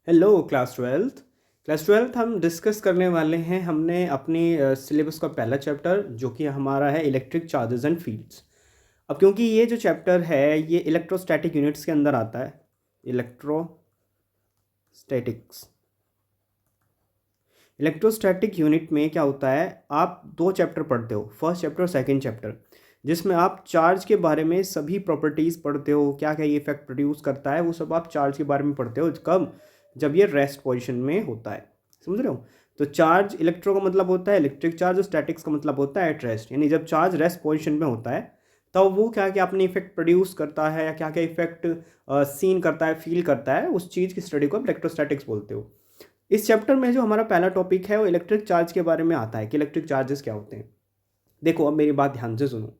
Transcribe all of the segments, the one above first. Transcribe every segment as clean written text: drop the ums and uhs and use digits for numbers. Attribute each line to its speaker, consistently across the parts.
Speaker 1: Hello class twelfth हम discuss करने वाले हैं। हमने अपनी सिलेबस का पहला चैप्टर जो कि हमारा है इलेक्ट्रिक चार्जेस एंड फील्ड्स। अब क्योंकि ये जो चैप्टर है ये इलेक्ट्रोस्टैटिक यूनिट्स के अंदर आता है। इलेक्ट्रोस्टैटिक्स इलेक्ट्रोस्टैटिक यूनिट में क्या होता है, आप दो चैप्टर पढ़ते हो, फर्स्ट चैप्टर और सेकंड चैप्टर, जिसमें आप चार्ज के बारे में सभी प्रॉपर्टीज़ पढ़ते हो, क्या क्या ये इफेक्ट प्रोड्यूस करता है, वो सब आप चार्ज के बारे में पढ़ते हो। कब? जब ये रेस्ट पोजीशन में होता है। समझ रहे हो? तो चार्ज इलेक्ट्रो का मतलब होता है इलेक्ट्रिक चार्ज और स्टैटिक्स का मतलब होता है एट रेस्ट, यानी जब चार्ज रेस्ट पोजीशन में होता है तब वो क्या क्या अपने इफेक्ट प्रोड्यूस करता है या क्या क्या इफेक्ट सीन करता है, फील करता है, उस चीज़ की स्टडी को आप इलेक्ट्रोस्टैटिक्स बोलते हो। इस चैप्टर में जो हमारा पहला टॉपिक है वो इलेक्ट्रिक चार्ज के बारे में आता है कि इलेक्ट्रिक चार्जेस क्या होते हैं। देखो, अब मेरी बात ध्यान से सुनो।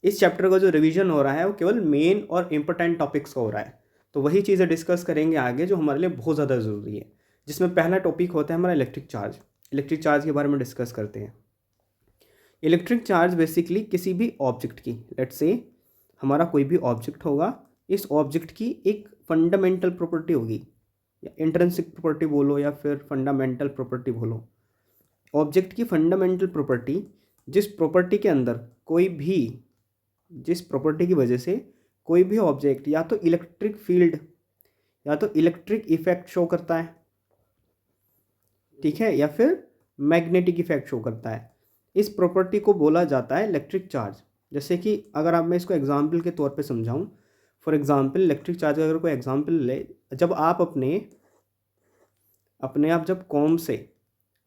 Speaker 1: इस चैप्टर का जो रिवीजन हो रहा है वो केवल मेन और इम्पोर्टेंट टॉपिक्स का हो रहा है, तो वही चीज़ें डिस्कस करेंगे आगे जो हमारे लिए बहुत ज़्यादा ज़रूरी है, जिसमें पहला टॉपिक होता है हमारा इलेक्ट्रिक चार्ज। इलेक्ट्रिक चार्ज के बारे में डिस्कस करते हैं। इलेक्ट्रिक चार्ज बेसिकली किसी भी ऑब्जेक्ट की, लेट्स से हमारा कोई भी ऑब्जेक्ट होगा, इस ऑब्जेक्ट की एक फंडामेंटल प्रॉपर्टी होगी, या इंट्रिंसिक प्रॉपर्टी बोलो या फिर फंडामेंटल प्रॉपर्टी बोलो। ऑब्जेक्ट की फंडामेंटल प्रॉपर्टी, जिस प्रॉपर्टी के अंदर कोई भी, जिस प्रॉपर्टी की वजह से कोई भी ऑब्जेक्ट या तो इलेक्ट्रिक फील्ड या तो इलेक्ट्रिक इफेक्ट शो करता है, ठीक है, या फिर मैग्नेटिक इफेक्ट शो करता है, इस प्रॉपर्टी को बोला जाता है इलेक्ट्रिक चार्ज। जैसे कि अगर आप मैं इसको एग्जांपल के तौर पे समझाऊं, फॉर एग्जांपल इलेक्ट्रिक चार्ज का अगर कोई एग्जांपल ले, जब आप अपने अपने आप जब कॉम्ब से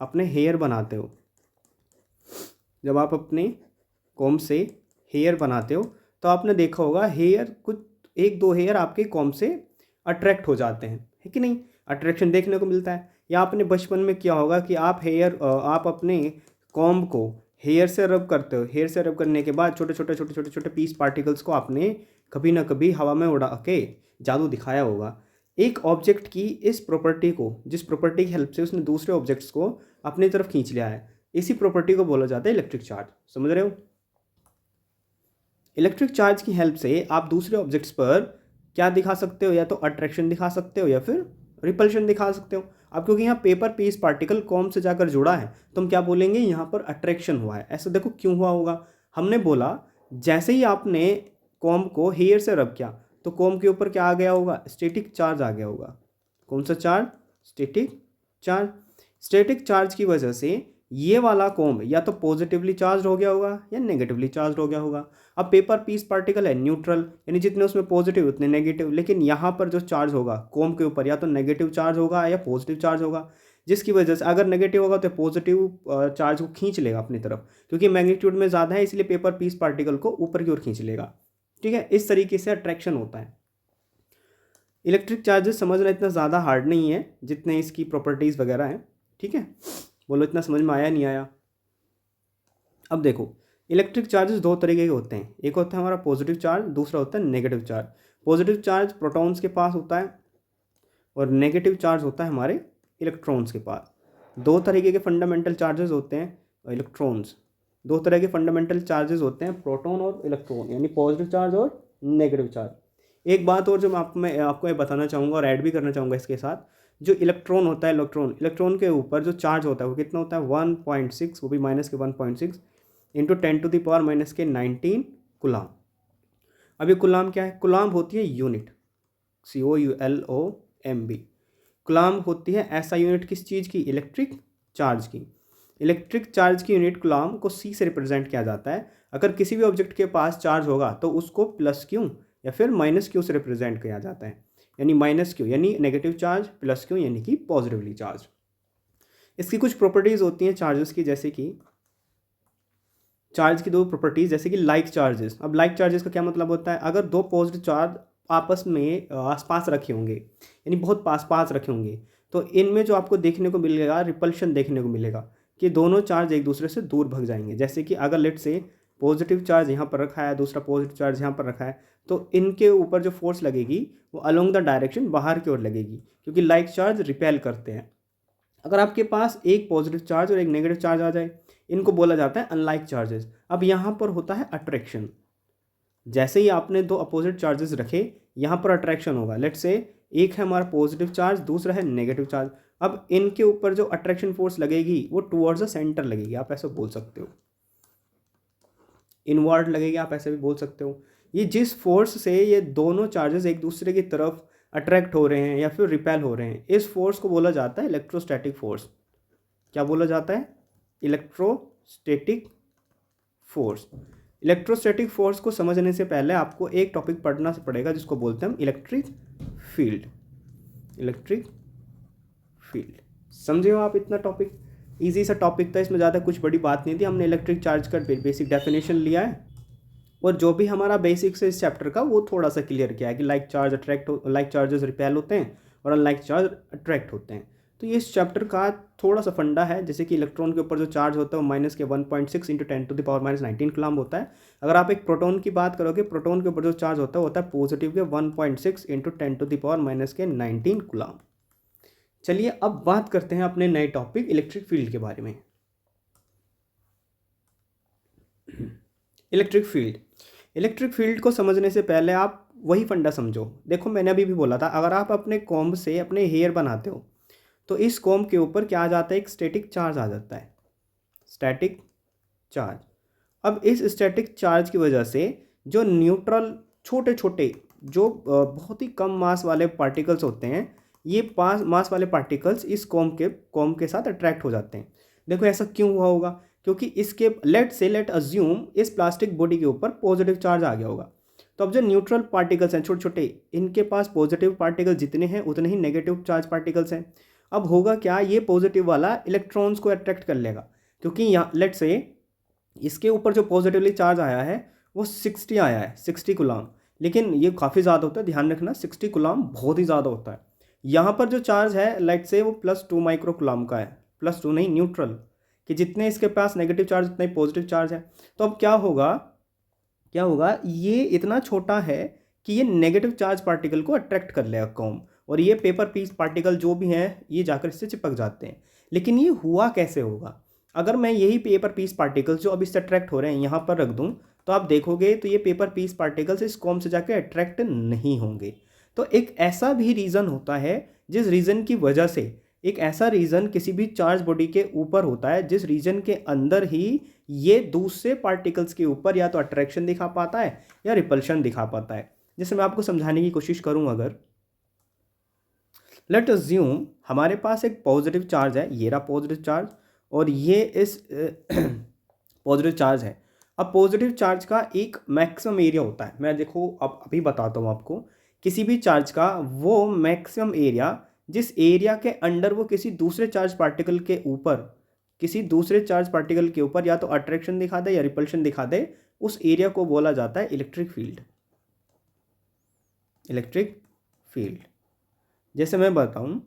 Speaker 1: अपने हेयर बनाते हो, जब आप अपने कॉम्ब से हेयर बनाते हो तो आपने देखा होगा हेयर कुछ एक दो हेयर आपके कॉम्ब से अट्रैक्ट हो जाते हैं, है कि नहीं? अट्रैक्शन देखने को मिलता है। या आपने बचपन में किया होगा कि आप अपने कॉम्ब को हेयर से रब करते हो, हेयर से रब करने के बाद छोटे छोटे छोटे छोटे छोटे पीस पार्टिकल्स को आपने कभी ना कभी हवा में उड़ा के जादू दिखाया होगा। एक ऑब्जेक्ट की इस प्रॉपर्टी को, जिस प्रॉपर्टी की हेल्प से उसने दूसरे ऑब्जेक्ट्स को अपनी तरफ खींच लिया है, इसी प्रॉपर्टी को बोला जाता है इलेक्ट्रिक चार्ज। समझ रहे हो? इलेक्ट्रिक चार्ज की हेल्प से आप दूसरे ऑब्जेक्ट्स पर क्या दिखा सकते हो, या तो अट्रैक्शन दिखा सकते हो या फिर रिपल्शन दिखा सकते हो। अब क्योंकि यहाँ पेपर पीस पार्टिकल कॉम से जाकर जुड़ा है तो हम क्या बोलेंगे, यहाँ पर अट्रैक्शन हुआ है। ऐसा देखो क्यों हुआ होगा, हमने बोला जैसे ही आपने कॉम को हेयर से रब किया तो कॉम के ऊपर क्या आ गया होगा, स्टैटिक चार्ज आ गया होगा। कौन सा charge? Static charge. Static charge की वजह से ये वाला कॉम्ब या तो पॉजिटिवली चार्ज हो गया होगा या नेगेटिवली चार्ज हो गया होगा। अब पेपर पीस पार्टिकल है न्यूट्रल, यानी जितने उसमें पॉजिटिव उतने नेगेटिव, लेकिन यहाँ पर जो चार्ज होगा कॉम्ब के ऊपर या तो नेगेटिव चार्ज होगा या पॉजिटिव चार्ज होगा, जिसकी वजह से अगर नेगेटिव होगा तो पॉजिटिव चार्ज को खींच लेगा अपनी तरफ, क्योंकि मैग्नीट्यूड में ज़्यादा है इसलिए पेपर पीस पार्टिकल को ऊपर की ओर खींच लेगा। ठीक है, इस तरीके से अट्रैक्शन होता है। इलेक्ट्रिक चार्जेस समझना इतना ज़्यादा हार्ड नहीं है जितने इसकी प्रॉपर्टीज़ वगैरह हैं। ठीक है, बोलो इतना समझ में आया नहीं आया? अब देखो, इलेक्ट्रिक चार्जेस दो तरीके के होते हैं, एक होता है हमारा पॉजिटिव चार्ज, दूसरा होता है negative charge. Positive charge protons के पास होता है और नेगेटिव चार्ज होता है हमारे इलेक्ट्रॉन्स के पास। दो तरीके के फंडामेंटल चार्जेस होते हैं इलेक्ट्रॉन्स, दो तरह के फंडामेंटल चार्जेस होते हैं, प्रोटॉन और इलेक्ट्रॉन, यानी पॉजिटिव चार्ज और नेगेटिव चार्ज। एक बात और जो मैं आपको ये बताना चाहूँगा और ऐड भी करना चाहूँगा इसके साथ, जो इलेक्ट्रॉन होता है, इलेक्ट्रॉन के ऊपर जो चार्ज होता है वो कितना होता है, 1.6, वो भी माइनस के 1.6 इंटू 10⁻⁻⁹ कुलाम। अब ये कुलाम क्या है? कुलाम होती है यूनिट, COULOMB। कुलाम होती है ऐसा यूनिट किस चीज़ की? इलेक्ट्रिक चार्ज की। इलेक्ट्रिक चार्ज की यूनिट कुलाम को C से रिप्रेजेंट किया जाता है। अगर किसी भी ऑब्जेक्ट के पास चार्ज होगा तो उसको प्लस क्यू या फिर माइनस क्यू से रिप्रेजेंट किया जाता है, यानी माइनस क्यू यानी नेगेटिव चार्ज, प्लस क्यू यानी कि पॉजिटिवली चार्ज। इसकी कुछ प्रॉपर्टीज़ होती हैं चार्जेस की, जैसे कि चार्ज की दो प्रॉपर्टीज़, जैसे कि लाइक चार्जेस। अब लाइक चार्जेस का क्या मतलब होता है, अगर दो पॉजिटिव चार्ज आपस में आसपास रखे होंगे, यानी बहुत पास पास रखे होंगे, तो इनमें जो आपको देखने को मिलेगा रिपल्शन देखने को मिलेगा कि दोनों चार्ज एक दूसरे से दूर भाग जाएंगे। जैसे कि अगर लेट से पॉजिटिव चार्ज यहाँ पर रखा है, दूसरा पॉजिटिव चार्ज यहाँ पर रखा है, तो इनके ऊपर जो फोर्स लगेगी वो अलोंग द डायरेक्शन बाहर की ओर लगेगी, क्योंकि लाइक चार्ज रिपेल करते हैं। अगर आपके पास एक पॉजिटिव चार्ज और एक नेगेटिव चार्ज आ जाए, इनको बोला जाता है अनलाइक चार्जेस। अब यहाँ पर होता है अट्रैक्शन। जैसे ही आपने दो अपोजिट चार्जेस रखे, यहाँ पर अट्रैक्शन होगा। लेट्स से एक है हमारा पॉजिटिव चार्ज, दूसरा है नेगेटिव चार्ज। अब इनके ऊपर जो अट्रैक्शन फोर्स लगेगी वो टुवर्ड्स द सेंटर लगेगी, आप ऐसे बोल सकते हो, इनवर्ड लगेगी, आप ऐसे भी बोल सकते हो। ये जिस फोर्स से ये दोनों चार्जेस एक दूसरे की तरफ अट्रैक्ट हो रहे हैं या फिर रिपेल हो रहे हैं, इस फोर्स को बोला जाता है इलेक्ट्रोस्टैटिक फोर्स। क्या बोला जाता है? Electrostatic force. इलेक्ट्रोस्टैटिक फोर्स को समझने से पहले आपको एक टॉपिक पढ़ना पड़ेगा जिसको बोलते हैं हम इलेक्ट्रिक फील्ड। इलेक्ट्रिक फील्ड, समझे हो आप? इतना टॉपिक इजी सा टॉपिक था, इसमें ज़्यादा कुछ बड़ी बात नहीं थी। हमने इलेक्ट्रिक चार्ज का बेसिक डेफिनेशन लिया है और जो भी हमारा बेसिक्स है इस चैप्टर का वो थोड़ा सा क्लियर किया है कि like charge like charges repel होते हैं और अनलाइक चार्ज अट्रैक्ट होते हैं। तो ये इस चैप्टर का थोड़ा सा फंडा है, जैसे कि इलेक्ट्रॉन के ऊपर जो चार्ज होता है वो माइनस के 1.6 इंटू 10⁻⁹ कूलम होता है। अगर आप एक प्रोटॉन की बात करोगे, प्रोटॉन के ऊपर जो चार्ज होता है पॉजिटिव के 1.6 इंटू 10⁻⁻⁹ कूलम। चलिए अब बात करते हैं अपने नए टॉपिक इलेक्ट्रिक फील्ड के बारे में। इलेक्ट्रिक फील्ड, इलेक्ट्रिक फील्ड को समझने से पहले आप वही फंडा समझो। देखो मैंने अभी भी बोला था, अगर आप अपने कॉम्ब से अपने हेयर बनाते हो तो इस कॉम्ब के ऊपर क्या आ जाता है? एक स्टैटिक चार्ज आ जाता है, स्टैटिक चार्ज। अब इस स्टैटिक चार्ज की वजह से जो न्यूट्रल छोटे छोटे जो बहुत ही कम मास वाले पार्टिकल्स होते हैं, ये मास वाले पार्टिकल्स इस कॉम्ब के साथ अट्रैक्ट हो जाते हैं। देखो ऐसा क्यों हुआ होगा? क्योंकि इसके लेट अज्यूम इस प्लास्टिक बॉडी के ऊपर पॉजिटिव चार्ज आ गया होगा। तो अब जो न्यूट्रल पार्टिकल्स हैं छोटे छोटे, इनके पास पॉजिटिव पार्टिकल जितने हैं उतने ही नेगेटिव चार्ज पार्टिकल्स हैं। अब होगा क्या? ये पॉजिटिव वाला इलेक्ट्रॉन्स को अट्रैक्ट कर लेगा, क्योंकि यहाँ लेट से इसके ऊपर जो पॉजिटिवली चार्ज आया है वो 60 आया है, 60 कूलम। लेकिन ये काफ़ी ज़्यादा होता है, ध्यान रखना 60 कूलम बहुत ही ज़्यादा होता है। यहाँ पर जो चार्ज है लेट से वो +2 माइक्रो कूलम का है, +2 नहीं न्यूट्रल, कि जितने इसके पास नेगेटिव चार्ज उतना ही पॉजिटिव चार्ज है। तो अब क्या होगा, ये इतना छोटा है कि ये नेगेटिव चार्ज पार्टिकल को अट्रैक्ट कर लेगा कॉम्ब, और ये पेपर पीस पार्टिकल जो भी हैं ये जाकर इससे चिपक जाते हैं। लेकिन ये हुआ कैसे होगा? अगर मैं यही पेपर पीस पार्टिकल्स जो अब इससे अट्रैक्ट हो रहे हैं यहाँ पर रख दूँ तो आप देखोगे तो ये पेपर पीस पार्टिकल्स इस कॉम्ब से जाकर अट्रैक्ट नहीं होंगे। तो एक ऐसा भी रीज़न होता है जिस रीज़न की वजह से, एक ऐसा रीज़न किसी भी चार्ज बॉडी के ऊपर होता है जिस रीजन के अंदर ही ये दूसरे पार्टिकल्स के ऊपर या तो अट्रैक्शन दिखा पाता है या रिपल्शन दिखा पाता है। जैसे मैं आपको समझाने की कोशिश करूं, अगर लेट अज्यूम हमारे पास एक पॉजिटिव चार्ज है, ये रहा पॉजिटिव चार्ज, और ये इस पॉजिटिव चार्ज है। अब पॉजिटिव चार्ज का एक मैक्सिमम एरिया होता है, मैं देखो अब अभी बताता हूँ आपको। किसी भी चार्ज का वो मैक्सिमम एरिया जिस एरिया के अंडर वो किसी दूसरे चार्ज पार्टिकल के ऊपर या तो अट्रैक्शन दिखा दे या रिपल्शन दिखा दे, उस एरिया को बोला जाता है इलेक्ट्रिक फील्ड। इलेक्ट्रिक फील्ड, जैसे मैं बताऊं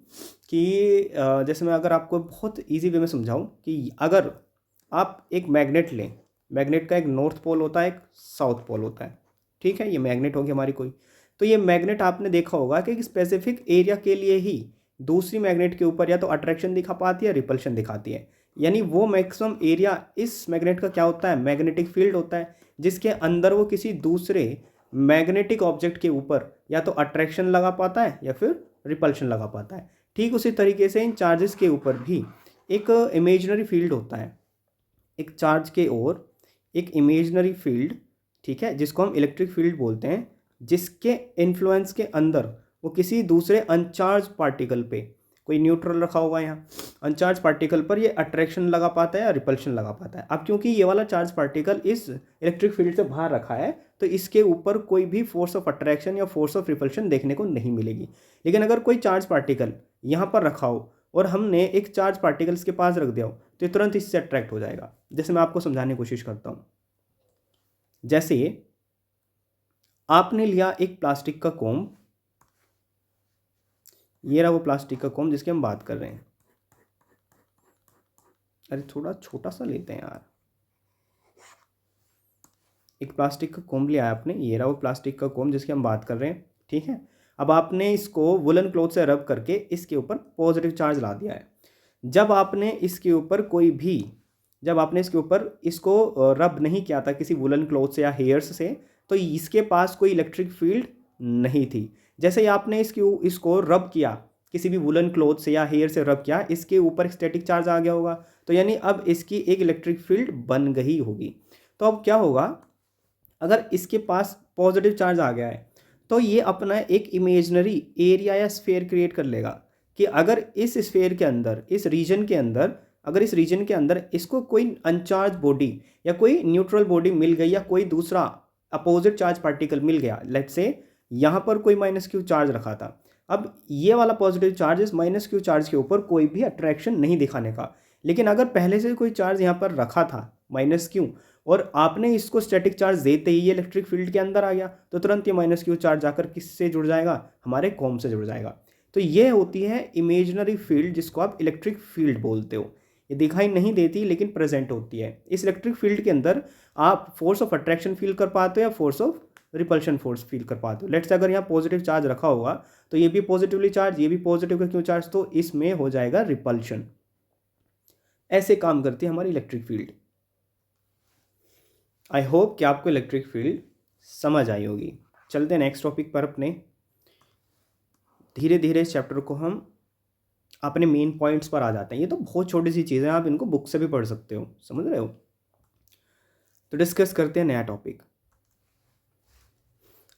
Speaker 1: कि जैसे मैं अगर आपको बहुत इजी वे में समझाऊं कि अगर आप एक मैग्नेट लें, मैग्नेट का एक नॉर्थ पोल होता है, एक साउथ पोल होता है, ठीक है, ये मैग्नेट होगी हमारी कोई। तो ये मैग्नेट आपने देखा होगा कि एक स्पेसिफिक एरिया के लिए ही दूसरी मैग्नेट के ऊपर या तो अट्रैक्शन दिखा पाती है, रिपल्शन दिखाती है। यानी वो मैक्सिमम एरिया इस मैग्नेट का क्या होता है? मैग्नेटिक फील्ड होता है, जिसके अंदर वो किसी दूसरे मैग्नेटिक ऑब्जेक्ट के ऊपर या तो अट्रैक्शन लगा पाता है या फिर रिपल्शन लगा पाता है। ठीक उसी तरीके से इन चार्जेस के ऊपर भी एक इमेजिनरी फील्ड होता है, एक चार्ज के ओर एक इमेजिनरी फील्ड, ठीक है, जिसको हम इलेक्ट्रिक फील्ड बोलते हैं, जिसके इन्फ्लुएंस के अंदर वो किसी दूसरे अनचार्ज पार्टिकल पे, कोई न्यूट्रल रखा होगा यहाँ, अनचार्ज पार्टिकल पर ये अट्रैक्शन लगा पाता है या रिपल्शन लगा पाता है। अब क्योंकि ये वाला चार्ज पार्टिकल इस इलेक्ट्रिक फील्ड से बाहर रखा है तो इसके ऊपर कोई भी फोर्स ऑफ अट्रैक्शन या फोर्स ऑफ रिपल्शन देखने को नहीं मिलेगी। लेकिन अगर कोई चार्ज पार्टिकल यहाँ पर रखा हो और हमने एक चार्ज पार्टिकल इसके पास रख दिया हो तो ये तुरंत इससे अट्रैक्ट हो जाएगा। जैसे मैं आपको समझाने की कोशिश करता हूँ, जैसे आपने लिया एक प्लास्टिक का कोम्ब, ये रहा वो प्लास्टिक का कोम्ब जिसकी हम बात कर रहे हैं। अरे थोड़ा छोटा सा लेते हैं यार। एक प्लास्टिक का कोम्ब लिया है आपने, ये रहा वो प्लास्टिक का कोम्ब जिसकी हम बात कर रहे हैं, ठीक है। अब आपने इसको वुलन क्लॉथ से रब करके इसके ऊपर पॉजिटिव चार्ज ला दिया है। जब आपने इसके ऊपर इसको रब नहीं किया था किसी वुलन क्लॉथ से या हेयर्स से, तो इसके पास कोई इलेक्ट्रिक फील्ड नहीं थी। जैसे ही आपने इसको रब किया किसी भी वुलन क्लॉथ से या हेयर से रब किया, इसके ऊपर स्टैटिक चार्ज आ गया होगा, तो यानी अब इसकी एक इलेक्ट्रिक फील्ड बन गई होगी। तो अब क्या होगा, अगर इसके पास पॉजिटिव चार्ज आ गया है तो ये अपना एक इमेजनरी एरिया या स्फेयर क्रिएट कर लेगा कि अगर इस स्फेयर के अंदर, इस रीजन के अंदर, अगर इस रीजन के अंदर इसको कोई अनचार्ज बॉडी या कोई न्यूट्रल बॉडी मिल गई या कोई दूसरा अपोजिट चार्ज पार्टिकल मिल गया, लेट्स से यहाँ पर कोई माइनस क्यू चार्ज रखा था, अब ये वाला पॉजिटिव चार्ज इस माइनस क्यू चार्ज के ऊपर कोई भी अट्रैक्शन नहीं दिखाने का। लेकिन अगर पहले से कोई चार्ज यहाँ पर रखा था माइनस क्यू और आपने इसको स्टैटिक चार्ज देते ही ये इलेक्ट्रिक फील्ड के अंदर आ गया, तो तुरंत ये माइनस क्यू चार्ज जाकर किससे जुड़ जाएगा, हमारे कॉम से जुड़ जाएगा। तो ये होती है इमेजनरी फील्ड, जिसको आप इलेक्ट्रिक फील्ड बोलते हो। ये दिखाई नहीं देती लेकिन प्रेजेंट होती है। इस इलेक्ट्रिक फील्ड के अंदर आप फोर्स ऑफ अट्रैक्शन फील कर पाते हो या force of repulsion force feel कर पाते हो। लेट्स से अगर यहाँ पॉजिटिव चार्ज रखा होगा तो ये भी पॉजिटिवली चार्ज, ये भी पॉजिटिव का क्यों चार्ज, तो इसमें हो जाएगा रिपल्शन। ऐसे काम करती है हमारी इलेक्ट्रिक फील्ड। आई होप कि आपको इलेक्ट्रिक फील्ड समझ आई होगी। चलते हैं नेक्स्ट टॉपिक पर अपने। धीरे धीरे इस चैप्टर को हम अपने मेन पॉइंट्स पर आ जाते हैं। ये तो बहुत छोटी सी चीज़ें, आप इनको बुक से भी पढ़ सकते हो, समझ रहे हो। तो डिस्कस करते हैं नया टॉपिक।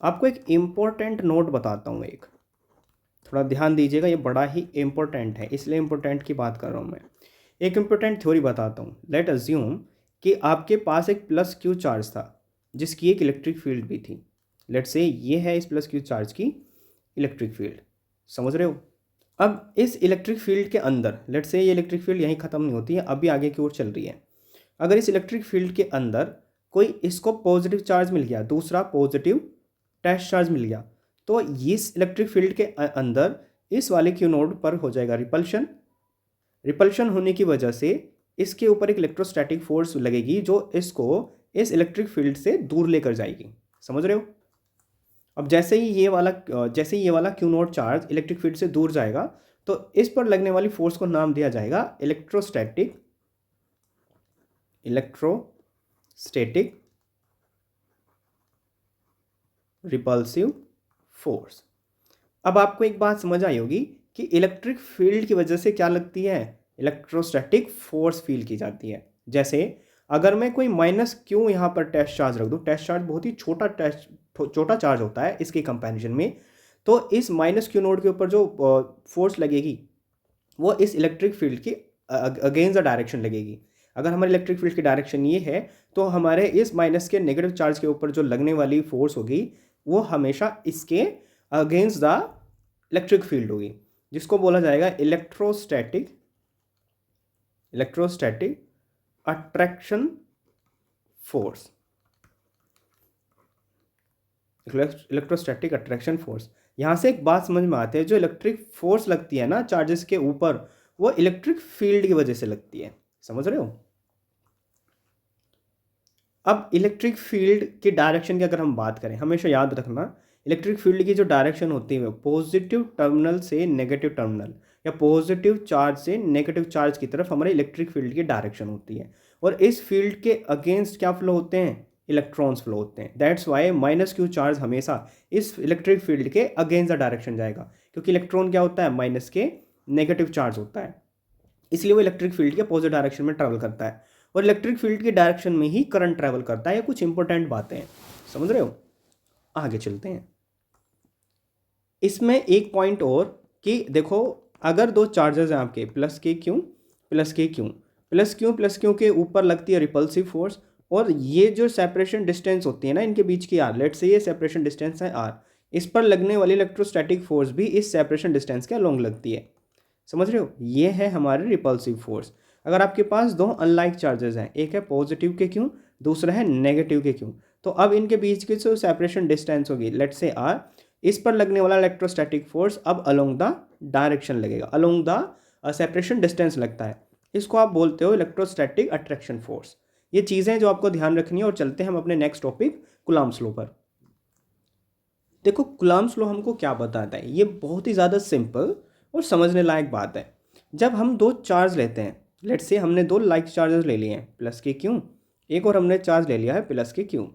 Speaker 1: आपको एक इम्पोर्टेंट नोट बताता हूँ, एक थोड़ा ध्यान दीजिएगा, ये बड़ा ही इम्पोर्टेंट है, इसलिए इम्पोर्टेंट की बात कर रहा हूँ मैं। एक इम्पोर्टेंट थ्योरी बताता हूँ। लेट अज्यूम कि आपके पास एक प्लस क्यू चार्ज था जिसकी एक इलेक्ट्रिक फील्ड भी थी। लेट से ये है इस प्लस क्यू चार्ज की इलेक्ट्रिक फील्ड, समझ रहे हो। अब इस इलेक्ट्रिक फील्ड के अंदर, लेट से ये इलेक्ट्रिक फील्ड यहीं ख़त्म नहीं होती है, अभी आगे की ओर चल रही है। अगर इस इलेक्ट्रिक फील्ड के अंदर कोई इसको पॉजिटिव चार्ज मिल गया, दूसरा पॉजिटिव टेस्ट चार्ज मिल गया, तो इस इलेक्ट्रिक फील्ड के अंदर इस वाले क्यू नोड पर हो जाएगा रिपल्शन। रिपल्शन होने की वजह से इसके ऊपर एक इलेक्ट्रोस्टैटिक फोर्स लगेगी जो इसको इस इलेक्ट्रिक फील्ड से दूर लेकर जाएगी, समझ रहे हो। अब जैसे ही ये वाला Q node charge electric field से दूर जाएगा तो इस पर लगने वाली फोर्स को नाम दिया जाएगा इलेक्ट्रोस्टैटिक रिपल्सिव फोर्स। अब आपको एक बात समझ आई होगी कि इलेक्ट्रिक फील्ड की वजह से क्या लगती है, इलेक्ट्रोस्टैटिक फोर्स फील की जाती है। जैसे अगर मैं कोई माइनस क्यू यहाँ पर टेस्ट चार्ज रख दूँ, टेस्ट चार्ज बहुत ही छोटा चार्ज होता है इसके कंपैरिजन में, तो इस माइनस क्यू नोड के ऊपर जो फोर्स लगेगी वो इस इलेक्ट्रिक फील्ड की अगेंस्ट द डायरेक्शन लगेगी। अगर हमारे इलेक्ट्रिक फील्ड की डायरेक्शन ये है तो हमारे इस माइनस के नेगेटिव चार्ज के ऊपर जो लगने वाली फोर्स होगी वो हमेशा इसके अगेंस्ट द इलेक्ट्रिक फील्ड होगी, जिसको बोला जाएगा electrostatic attraction force. Electrostatic attraction force. यहाँ से एक बात समझ में आती है, जो इलेक्ट्रिक फोर्स लगती है ना चार्जेस के ऊपर, वो इलेक्ट्रिक फील्ड की वजह से लगती है, समझ रहे हो। अब इलेक्ट्रिक फील्ड की डायरेक्शन की अगर हम बात करें, हमेशा याद रखना इलेक्ट्रिक फील्ड की जो डायरेक्शन होती है पॉजिटिव टर्मिनल से नेगेटिव टर्मिनल या पॉजिटिव चार्ज से नेगेटिव चार्ज की तरफ हमारे इलेक्ट्रिक फील्ड की डायरेक्शन होती है। और इस फील्ड के अगेंस्ट क्या फ्लो होते हैं, इलेक्ट्रॉन्स फ्लो होते हैं। That's why minus Q charge हमेशा इस इलेक्ट्रिक फील्ड के अगेंस्ट द डायरेक्शन जाएगा, क्योंकि इलेक्ट्रॉन क्या होता है, माइनस के नेगेटिव चार्ज होता है, इसलिए वो इलेक्ट्रिक फील्ड के अपोजिट डायरेक्शन में ट्रैवल करता है और इलेक्ट्रिक फील्ड की डायरेक्शन में ही करंट ट्रैवल करता है। ये कुछ इंपॉर्टेंट बातें हैं, समझ रहे हो। आगे चलते हैं। इसमें एक पॉइंट और कि देखो, अगर दो चार्जेस हैं आपके प्लस क्यू के ऊपर लगती है रिपल्सिव फोर्स, और ये जो सेपरेशन डिस्टेंस होती है ना इनके बीच की आर, लेट से ये सेपरेशन डिस्टेंस है आर, इस पर लगने वाली इलेक्ट्रोस्टैटिक फोर्स भी इस सेपरेशन डिस्टेंस के अलोंग लगती है, समझ रहे हो। ये है हमारे रिपल्सिव फोर्स। अगर आपके पास दो अनलाइक चार्जेस हैं, एक है पॉजिटिव के क्यू, दूसरा है नेगेटिव के क्यू, तो अब इनके बीच की जो सेपरेशन डिस्टेंस होगी लेट से आर, इस पर लगने वाला इलेक्ट्रोस्टैटिक फोर्स अब अलोंग द डायरेक्शन लगेगा, अलोंग द सेपरेशन डिस्टेंस लगता है। इसको आप बोलते हो इलेक्ट्रोस्टैटिक अट्रैक्शन फोर्स। ये चीज़ें जो आपको ध्यान रखनी है। और चलते हैं हम अपने नेक्स्ट टॉपिक कूलम्ब्स लॉ पर। देखो कूलम्ब्स लॉ हमको क्या बताता है, ये बहुत ही ज़्यादा सिंपल और समझने लायक बात है। जब हम दो चार्ज लेते हैं, लेट्स से हमने दो लाइक चार्जेस ले लिए हैं प्लस के क्यू, एक और हमने चार्ज ले लिया है प्लस के क्यू,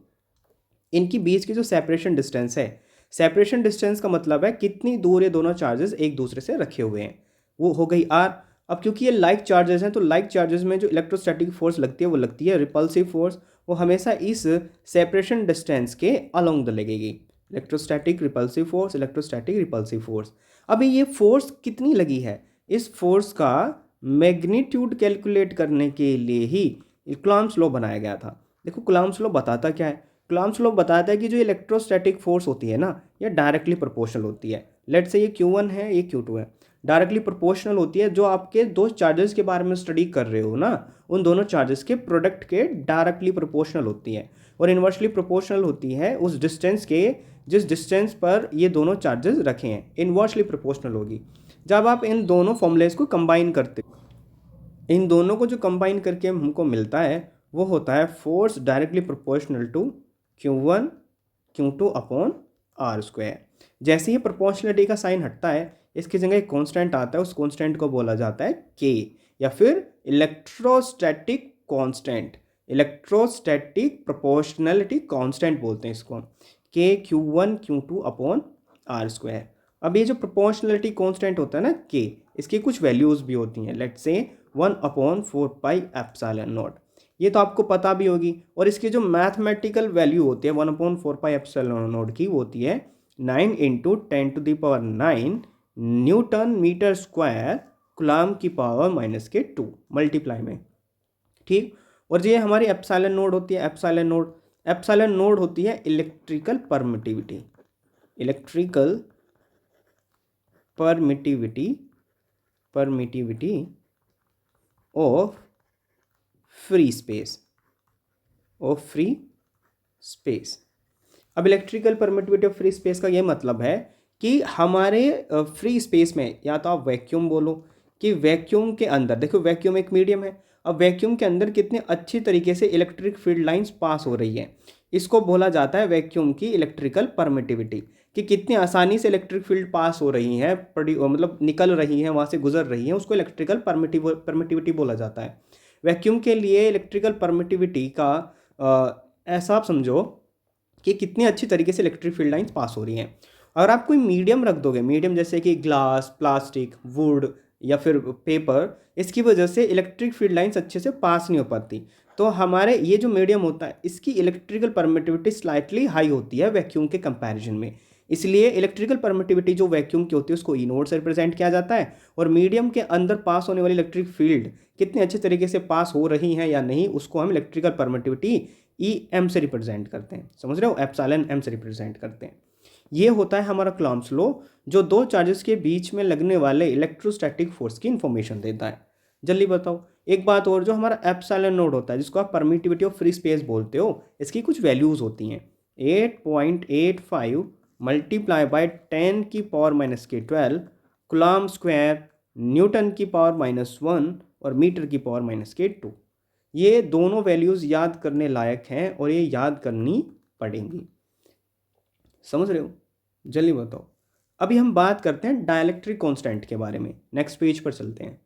Speaker 1: इनकी बीच की जो सेपरेशन डिस्टेंस है सेपरेशन डिस्टेंस का मतलब है कितनी दूर ये दोनों चार्जेस एक दूसरे से रखे हुए हैं, वो हो गई आर। अब क्योंकि ये लाइक चार्जेस हैं तो लाइक चार्जेस में जो इलेक्ट्रोस्टैटिक फोर्स लगती है वो लगती है रिपल्सिव फोर्स, वो हमेशा इस सेपरेशन डिस्टेंस के अलोंग द लगेगी। Electrostatic repulsive force, electrostatic repulsive force. अभी ये फोर्स कितनी लगी है, इस फोर्स का मैग्नीट्यूड कैलकुलेट करने के लिए ही कूलॉम्स लॉ बनाया गया था। देखो कूलॉम्स लॉ बताता क्या है, कूलॉम्स लॉ बताता है कि जो इलेक्ट्रोस्टैटिक फोर्स होती है ना, ये डायरेक्टली प्रोपोर्शनल होती है। लेट्स से ये Q1 है, ये Q2 है, डायरेक्टली प्रोपोर्शनल होती है। जो आपके दो चार्जेस के बारे में स्टडी कर रहे हो ना, उन दोनों चार्जेस के प्रोडक्ट के डायरेक्टली प्रोपोर्शनल होती है, और इन्वर्सली प्रोपोर्शनल होती है उस डिस्टेंस के जिस डिस्टेंस पर ये दोनों चार्जेस रखे हैं, इन्वर्सली प्रोपोर्शनल होगी। जब आप इन दोनों फॉर्मूलेस को कंबाइन करते हो, इन दोनों को जो कंबाइन करके हमको मिलता है वो होता है force directly proportional to Q1 Q2 upon R square. जैसे ही प्रोपोर्शनलिटी का साइन हटता है, इसकी जगह एक कांस्टेंट आता है, उस कांस्टेंट को बोला जाता है K, या फिर electrostatic constant, electrostatic proportionality constant बोलते हैं इसको, K Q1 Q2 upon R square. अब ये जो प्रोपोर्शनलिटी कांस्टेंट होता है ना K, इसकी कुछ वैल्यूज़ भी होती हैं। लेट्स से 1/4πε0, ये तो आपको पता भी होगी। और इसकी जो मैथमेटिकल वैल्यू होती है 1/4πε0 की, वो होती है 9 × 10⁹ न्यूटन मीटर स्क्वायर कूलॉम की पावर -2 मल्टीप्लाई में, ठीक। और ये हमारी एप्सिलॉन नोड होती है, एप्सिलॉन नोड होती है electrical permittivity, electrical permittivity of free space, अब electrical permittivity of free space का ये मतलब है कि हमारे फ्री स्पेस में, या तो आप वैक्यूम बोलो कि वैक्यूम के अंदर, देखो वैक्यूम एक मीडियम है, अब वैक्यूम के अंदर कितने अच्छी तरीके से इलेक्ट्रिक फील्ड लाइंस पास हो रही है, इसको बोला जाता है वैक्यूम की इलेक्ट्रिकल परमिटिविटी, कि कितनी आसानी से इलेक्ट्रिक फील्ड पास हो रही है, मतलब निकल रही है, वहाँ से गुजर रही है, उसको इलेक्ट्रिकल परमिटिविटी बोला जाता है। वैक्यूम के लिए इलेक्ट्रिकल परमिटिविटी का ऐसा आप समझो कि कितनी अच्छी तरीके से इलेक्ट्रिक फील्ड लाइंस पास हो रही हैं। अगर आप कोई मीडियम रख दोगे, मीडियम जैसे कि ग्लास, प्लास्टिक, वुड या फिर पेपर, इसकी वजह से इलेक्ट्रिक फील्ड लाइंस अच्छे से पास नहीं हो पाती। तो हमारे ये जो मीडियम होता है, इसकी इलेक्ट्रिकल परमिटिविटी स्लाइटली हाई होती है वैक्यूम के कंपैरिजन में, इसलिए इलेक्ट्रिकल परमिटिविटी जो वैक्यूम की होती है उसको ई नोड से रिप्रेजेंट किया जाता है, और मीडियम के अंदर पास होने वाली इलेक्ट्रिक फील्ड कितने अच्छे तरीके से पास हो रही हैं या नहीं, उसको हम इलेक्ट्रिकल परमिटिविटी EM से रिप्रेजेंट करते हैं, समझ रहे हो, एप्सिलॉन M से रिप्रेजेंट करते हैं। ये होता है हमारा कूलॉम्स लॉ, जो दो चार्जेस के बीच में लगने वाले इलेक्ट्रोस्टैटिक फोर्स की इन्फॉर्मेशन देता है। जल्दी बताओ एक बात और, जो हमारा एप्सिलॉन नोड होता है, जिसको आप परमिटिविटी ऑफ फ्री स्पेस बोलते हो, इसकी कुछ वैल्यूज़ होती हैं। 8.85 multiply by 10⁻⁻12 Coulomb square Newton की पावर -1 और मीटर की पावर -2। ये दोनों वैल्यूज़ याद करने लायक हैं और ये याद करनी पड़ेंगी, समझ रहे हो। जल्दी बताओ। अभी हम बात करते हैं डाइलेक्ट्रिक कांस्टेंट के बारे में, नेक्स्ट पेज पर चलते हैं।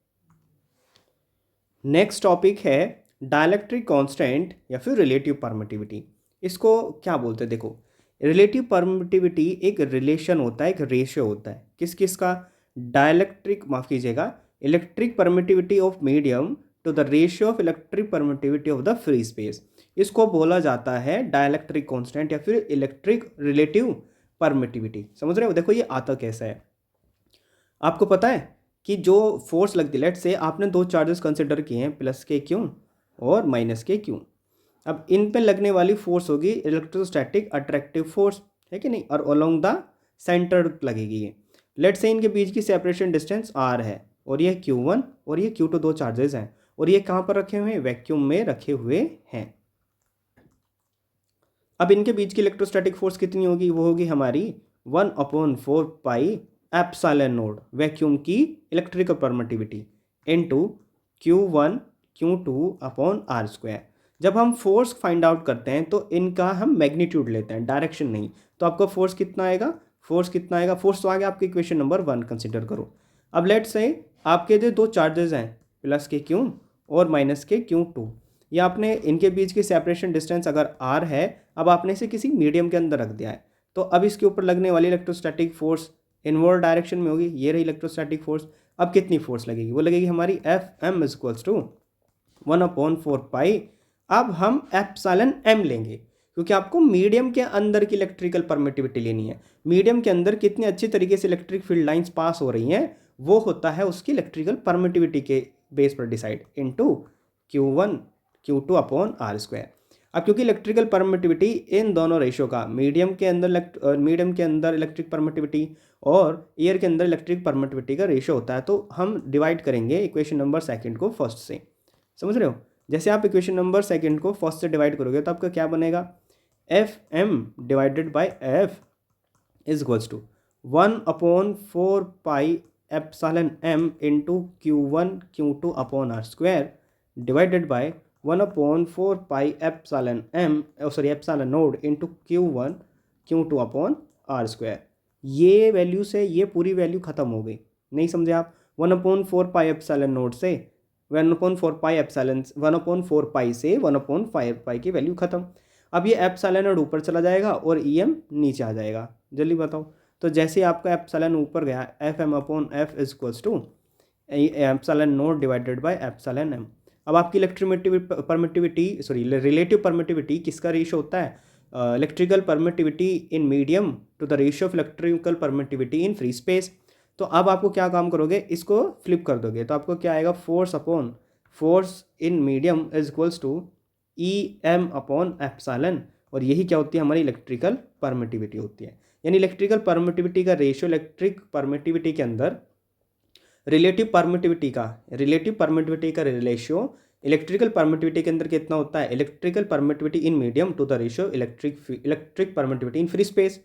Speaker 1: नेक्स्ट टॉपिक है डाइलेक्ट्रिक कांस्टेंट या फिर रिलेटिव परमिटिविटी। इसको क्या बोलते हैं, देखो रिलेटिव परमिटिविटी एक रिलेशन होता है, एक रेशियो होता है, किस किस का, डाइलेक्ट्रिक, माफ़ कीजिएगा, electric permittivity of medium to the ratio of electric permittivity of the free space, इसको बोला जाता है डाइलेक्ट्रिक कांस्टेंट या फिर इलेक्ट्रिक रिलेटिव परमिटिविटी। समझ रहे हो। देखो ये आता कैसा है, आपको पता है कि जो फोर्स लगती है, लेट से आपने दो चार्जेस कंसिडर किए हैं, +Q और -Q। अब इन पे लगने वाली फोर्स होगी इलेक्ट्रोस्टैटिक अट्रैक्टिव फोर्स, है कि नहीं, और अलोंग द सेंटर लगेगी ये। लेट से इनके बीच की सेपरेशन डिस्टेंस R है, और ये Q1 और ये Q2 दो चार्जेस हैं, और ये कहाँ पर रखे हुए हैं, वैक्यूम में रखे हुए हैं। अब इनके बीच की इलेक्ट्रोस्टैटिक फोर्स कितनी होगी, वो होगी हमारी 1/4πε0 वैक्यूम की electrical permittivity into Q1 Q2 upon R square. जब हम फोर्स फाइंड आउट करते हैं तो इनका हम मैग्नीट्यूड लेते हैं, डायरेक्शन नहीं। तो आपका फोर्स कितना आएगा, फोर्स तो आ गया आपकी इक्वेशन नंबर 1 कंसिडर करो। अब लेट से आपके जो दो चार्जेस हैं +Q और -Q2, या आपने इनके बीच की सेपरेशन डिस्टेंस अगर R है, अब आपने इसे किसी मीडियम के अंदर रख दिया है, तो अब इसके ऊपर लगने वाली इलेक्ट्रोस्टैटिक फोर्स इनवर्ड डायरेक्शन में होगी, ये रही इलेक्ट्रोस्टैटिक फोर्स। अब कितनी फोर्स लगेगी, वो लगेगी हमारी F M is equals to 1/4 pi. अब हम एप्सिलॉन एम लेंगे क्योंकि आपको मीडियम के अंदर की इलेक्ट्रिकल परमिटिविटी लेनी है। मीडियम के अंदर कितनी अच्छी तरीके से इलेक्ट्रिक फील्ड लाइंस पास हो रही हैं वो होता है उसकी इलेक्ट्रिकल परमिटिविटी के बेस पर decide, into Q1 Q2 upon R square. अब क्योंकि इलेक्ट्रिकल परमिटिविटी इन दोनों रेशो का मीडियम के अंदर इलेक्ट्रिक परमिटिविटी और एयर के अंदर इलेक्ट्रिक परमिटिविटी का रेशो होता है, तो हम डिवाइड करेंगे इक्वेशन नंबर सेकंड को फर्स्ट से। समझ रहे हो, जैसे आप इक्वेशन नंबर सेकंड को फर्स्ट से डिवाइड करोगे तो आपका क्या बनेगा, F M divided by F is equals to 1/4 pi epsilon M into Q1 Q2 upon R square divided by 1/4 pi epsilon naught into Q1 Q2 upon R square. ये value से ये पूरी वैल्यू खत्म हो गई, नहीं समझे आप। 1/4 पाई एप्सिलॉन नोड से 1/4 पाई से 1/5 पाई की वैल्यू खत्म। अब ये एप्सिलॉन नोड ऊपर चला जाएगा और EM नीचे आ जाएगा, जल्दी बताओ। तो जैसे ही आपका एप्सिलॉन ऊपर गया, F M upon F is equals to epsilon naught divided by epsilon M. अब आपकी रिलेटिव परमिटिविटी किसका रेशियो होता है, electrical permittivity in medium to the ratio of electrical permittivity in free space. तो अब आपको क्या काम करोगे, इसको फ्लिप कर दोगे तो आपको क्या आएगा, force upon force in medium is equals to EM upon epsilon. और यही क्या होती है, हमारी इलेक्ट्रिकल परमिटिविटी होती है। यानी इलेक्ट्रिकल परमिटिविटी का रेशियो इलेक्ट्रिक परमिटिविटी के अंदर रिलेटिव परमिटिविटी का रेशियो इलेक्ट्रिकल परमिटिविटी के अंदर कितना होता है, electrical permittivity in medium to the ratio electric permittivity in free space.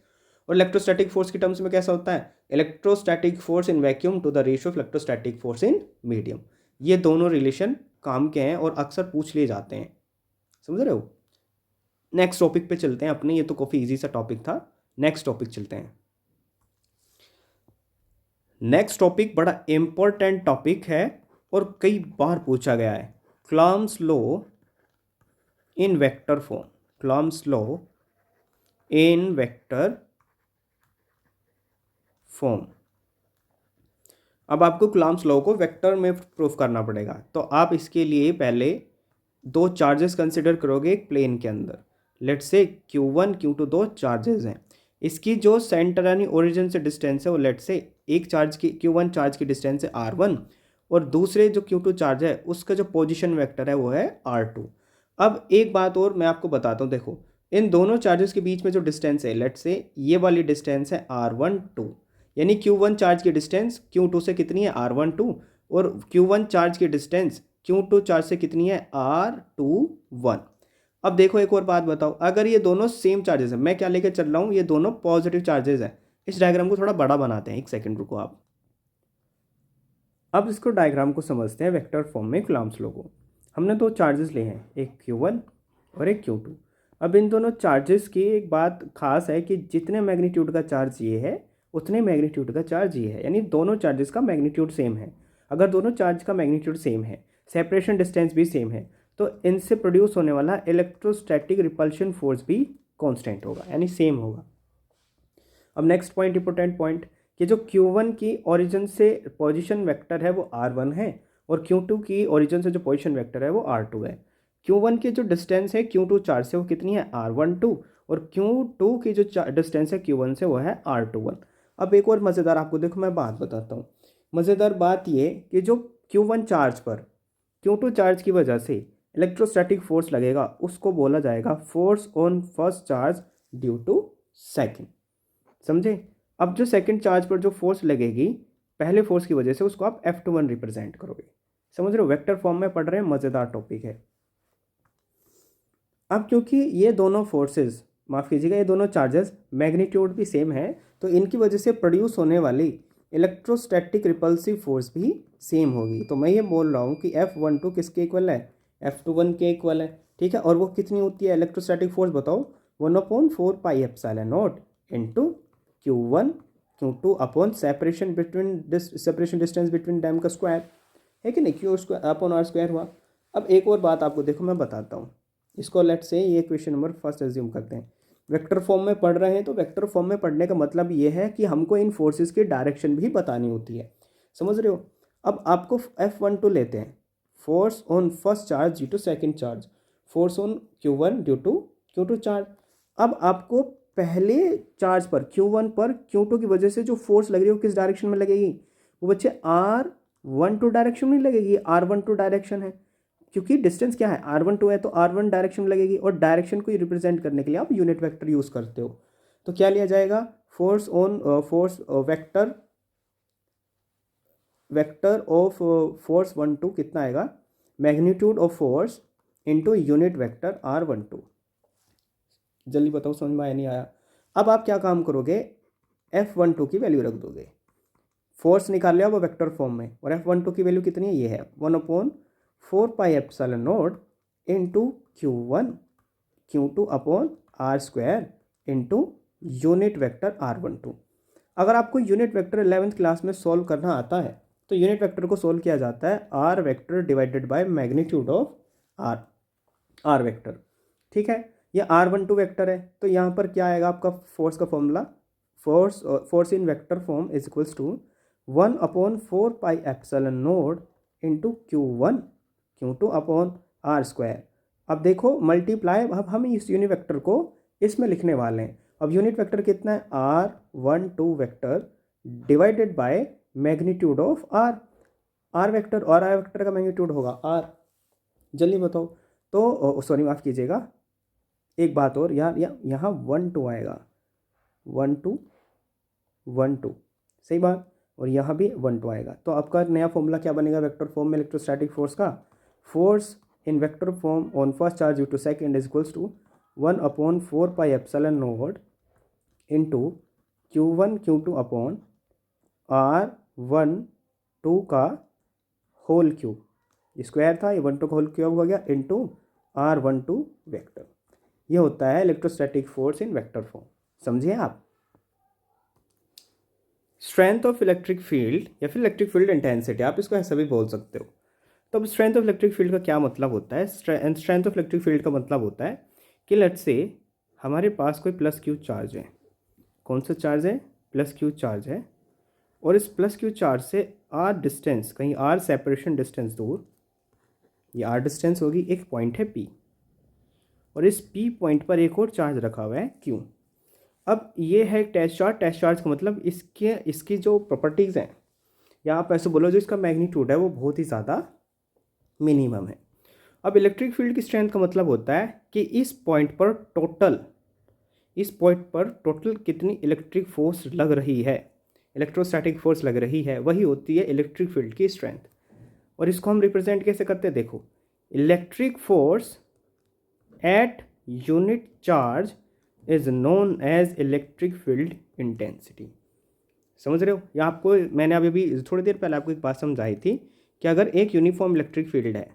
Speaker 1: और इलेक्ट्रोस्टैटिक फोर्स की टर्म्स में कैसा होता है, electrostatic force in vacuum to the ratio of electrostatic force in medium. ये दोनों रिलेशन काम के हैं और अक्सर पूछ लिए जाते हैं, समझ रहे हो। नेक्स्ट टॉपिक पे चलते हैं अपने, ये तो काफ़ी इजी सा टॉपिक था, नेक्स्ट टॉपिक चलते हैं। नेक्स्ट टॉपिक बड़ा इंपॉर्टेंट टॉपिक है और कई बार पूछा गया है, Coulomb's law in vector form. Coulomb's law in vector form. अब आपको क्लॉम्स लॉ को वेक्टर में प्रूफ करना पड़ेगा, तो आप इसके लिए पहले दो चार्जेस कंसिडर करोगे एक प्लेन के अंदर। लेट्स से Q1 Q2 दो चार्जेस हैं, इसकी जो सेंटर यानी ओरिजिन से डिस्टेंस है वो लेट्स से एक चार्ज की Q1 चार्ज की डिस्टेंस है R1 और दूसरे जो Q2 चार्ज है उसका जो पोजीशन वेक्टर है वो है R2। अब एक बात और मैं आपको बताता हूँ, देखो इन दोनों चार्जेस के बीच में जो डिस्टेंस है, लेट्स से ये वाली डिस्टेंस है R12, यानी Q1 चार्ज की डिस्टेंस Q2 से कितनी है R12 और Q1 चार्ज की डिस्टेंस Q2 चार्ज से कितनी है R21। अब देखो एक और बात बताओ, अगर ये दोनों सेम चार्जेस हैं, मैं क्या लेकर चल रहा हूँ, ये दोनों पॉजिटिव चार्जेस हैं। इस डायग्राम को थोड़ा बड़ा बनाते हैं, एक सेकंड रुको आप। अब इसको डायग्राम को समझते हैं वेक्टर फॉर्म में कूलम्ब्स लॉ को। हमने दो चार्जेस लिए हैं, एक Q1 और एक Q2। अब इन दोनों चार्जेस की एक बात खास है कि जितने मैग्नीट्यूड का चार्ज ये है उतने मैग्नीट्यूड का चार्ज ये है, यानी दोनों चार्जेस का मैग्नीट्यूड सेम है। अगर दोनों चार्ज का मैग्नीट्यूड सेम है, सेपरेशन डिस्टेंस भी सेम है, तो इनसे प्रोड्यूस होने वाला इलेक्ट्रोस्टैटिक रिपल्शन फोर्स भी कांस्टेंट होगा, यानी सेम होगा। अब नेक्स्ट पॉइंट, इंपॉर्टेंट पॉइंट, कि जो Q1 की ओरिजिन से पोजीशन वेक्टर है वो R1 है और Q2 की ओरिजिन से जो पोजीशन वेक्टर है वो R2 है। Q1 की जो डिस्टेंस है Q2 चार्ज से वो कितनी है R12 और Q2 की जो डिस्टेंस है Q1 से वो है R21। अब एक और मज़ेदार आपको देखो मैं बात बताता हूँ। मज़ेदार बात ये कि जो Q1 चार्ज पर Q2 चार्ज की वजह से इलेक्ट्रोस्टैटिक फोर्स लगेगा उसको बोला जाएगा force on first charge due to second, समझे। अब जो सेकंड चार्ज पर जो फोर्स लगेगी पहले फोर्स की वजह से उसको आप F21 रिप्रेजेंट करोगे, समझ रहे हो। वेक्टर फॉर्म में पढ़ रहे हैं, मज़ेदार टॉपिक है। अब क्योंकि ये दोनों फोर्सेस, माफ़ कीजिएगा, ये दोनों चार्जेस मैग्नीट्यूड भी सेम है, तो इनकी वजह से प्रोड्यूस होने वाली इलेक्ट्रोस्टैटिक रिपल्सिव फोर्स भी सेम होगी। तो मैं ये बोल रहा हूँ कि F12 किसके इक्वल है, F21 के इक्वल है, ठीक है। और वो कितनी होती है इलेक्ट्रोस्टैटिक फोर्स, बताओ, 1/4 pi epsilon not into Q1 Q2 upon separation distance between dam का स्क्वायर है कि नहीं, Q square upon R square हुआ। अब एक और बात आपको देखो मैं बताता हूँ, इसको लेट से ये क्वेश्चन नंबर फर्स्ट एज्यूम करते हैं वेक्टर फॉर्म में पढ़ रहे हैं तो वेक्टर फॉर्म में पढ़ने का मतलब ये है कि हमको इन फोर्सेस की डायरेक्शन भी बतानी होती है, समझ रहे हो। अब आपको F12 लेते हैं, force on first charge due to second charge, force on Q1 due to Q2 charge. अब आपको पहले चार्ज पर Q1 पर Q2 की वजह से जो फोर्स लग रही है वो किस डायरेक्शन में लगेगी, वो बच्चे R12 डायरेक्शन में लगेगी, R12 डायरेक्शन है क्योंकि डिस्टेंस क्या है R12 है, तो R1 डायरेक्शन में लगेगी। और डायरेक्शन को रिप्रेजेंट करने के लिए आप यूनिट वेक्टर यूज़ करते हो, तो क्या लिया जाएगा, force on force vector vector of force 12 कितना आएगा, magnitude of force into unit vector R12। जल्दी बताओ समझ में आया नहीं आया। अब आप क्या काम करोगे, F12 की वैल्यू रख दोगे, फोर्स निकाल लिया वो वेक्टर फॉर्म में, और F12 की वैल्यू कितनी है, ये है 1/4πε0 into Q1 Q2 upon R² into unit vector R12। अगर आपको यूनिट वेक्टर 11th क्लास में सॉल्व करना आता है तो यूनिट वेक्टर को सॉल्व किया जाता है R vector divided by magnitude of R vector, ठीक है। ये R12 वेक्टर है, तो यहाँ पर क्या आएगा आपका फोर्स का formula, force in vector form is equals to 1/4πε0 into Q1 Q2 upon R²। अब देखो मल्टीप्लाई, अब हम इस यूनिट वेक्टर को इसमें लिखने वाले हैं। अब यूनिट वेक्टर कितना है, R12 vector divided by magnitude of R vector, और R वेक्टर का मैग्नीट्यूड होगा R। जल्दी बताओ, तो सॉरी माफ़ कीजिएगा, एक बात और, यहाँ 1 2 आएगा, 1 2 सही बात, और यहाँ भी 1 2 आएगा। तो आपका नया फॉर्मूला क्या बनेगा वेक्टर फॉर्म में इलेक्ट्रोस्टैटिक फोर्स का, force in vector form on first charge due to second is equals to 1/4πε0 into Q1 Q2 upon R12 का होल क्यूब, स्क्वायर था ये 12 का होल क्यूब हो गया, इंटू R12 वेक्टर। ये होता है electrostatic force in vector form, समझिए आप। स्ट्रेंथ ऑफ इलेक्ट्रिक फील्ड या फिर इलेक्ट्रिक फील्ड इंटेंसिटी, आप इसको ऐसा भी बोल सकते हो। तो अब स्ट्रेंथ ऑफ इलेक्ट्रिक फील्ड का क्या मतलब होता है, स्ट्रेंथ ऑफ इलेक्ट्रिक फील्ड का मतलब होता है कि लेट्स से हमारे पास कोई +Q चार्ज है, कौन सा चार्ज है, +Q चार्ज है, और इस +Q चार्ज से R डिस्टेंस, कहीं R सेपरेशन डिस्टेंस दूर, ये R डिस्टेंस होगी, एक पॉइंट है P, और इस P पॉइंट पर एक और चार्ज रखा हुआ है Q। अब ये है टेस्ट चार्ज का मतलब इसकी जो प्रॉपर्टीज़ हैं, या आप ऐसे बोलो जो इसका मैग्नीट्यूड है वो बहुत ही ज़्यादा मिनिमम है। अब इलेक्ट्रिक फील्ड की स्ट्रेंथ का मतलब होता है कि इस पॉइंट पर टोटल कितनी इलेक्ट्रिक फोर्स लग रही है, इलेक्ट्रोस्टैटिक फोर्स लग रही है, वही होती है इलेक्ट्रिक फील्ड की स्ट्रेंथ। और इसको हम रिप्रेजेंट कैसे करते हैं, देखो, electric force at unit charge is known as electric field intensity. समझ रहे हो, या आपको मैंने अभी थोड़ी देर पहले आपको एक बात समझाई थी कि अगर एक यूनिफॉर्म इलेक्ट्रिक फील्ड है,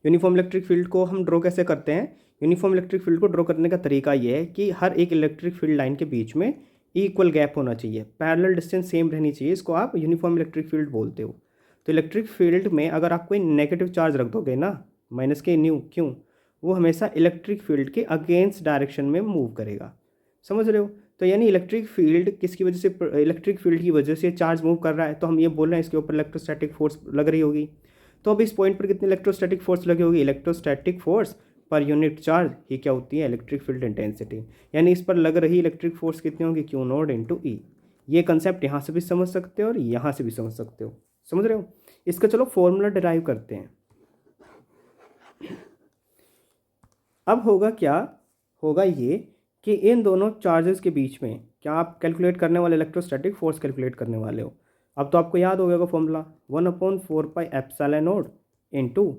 Speaker 1: यूनिफॉर्म इलेक्ट्रिक फील्ड को हम ड्रॉ कैसे करते हैं, यूनिफॉर्म इलेक्ट्रिक फील्ड को ड्रॉ करने का तरीका ये है कि हर एक इलेक्ट्रिक फील्ड लाइन के बीच में इक्वल गैप होना चाहिए, पैरेलल डिस्टेंस सेम रहनी चाहिए, इसको आप यूनिफॉर्म इलेक्ट्रिक फील्ड बोलते हो। तो इलेक्ट्रिक फील्ड में अगर आप कोई नेगेटिव चार्ज रख दोगे ना, -K क्यों, वो हमेशा इलेक्ट्रिक फील्ड के अगेंस्ट डायरेक्शन में मूव करेगा, समझ रहे हो। तो यानी इलेक्ट्रिक फील्ड किसकी वजह से, इलेक्ट्रिक फील्ड की वजह से चार्ज मूव कर रहा है, तो हम ये बोल रहे हैं इसके ऊपर इलेक्ट्रोस्टैटिक फोर्स लग रही होगी। तो अब इस पॉइंट पर कितनी इलेक्ट्रोस्टैटिक फोर्स लगी होगी, इलेक्ट्रोस्टैटिक फोर्स पर यूनिट चार्ज ही क्या होती है, इलेक्ट्रिक फील्ड इंटेंसिटी। यानी इस पर लग रही इलेक्ट्रिक फोर्स कितनी होगी, Q0 इंटू E। ये कंसेप्ट यहाँ से भी समझ सकते हो और यहाँ से भी समझ सकते हो, समझ रहे हो। इसका चलो फॉर्मूला डिराइव करते हैं। अब होगा क्या, होगा ये कि इन दोनों चार्जेस के बीच में क्या आप कैलकुलेट करने वाले, इलेक्ट्रोस्टैटिक फोर्स कैलकुलेट करने वाले हो। अब तो आपको याद हो गया formula, 1/4πε0 into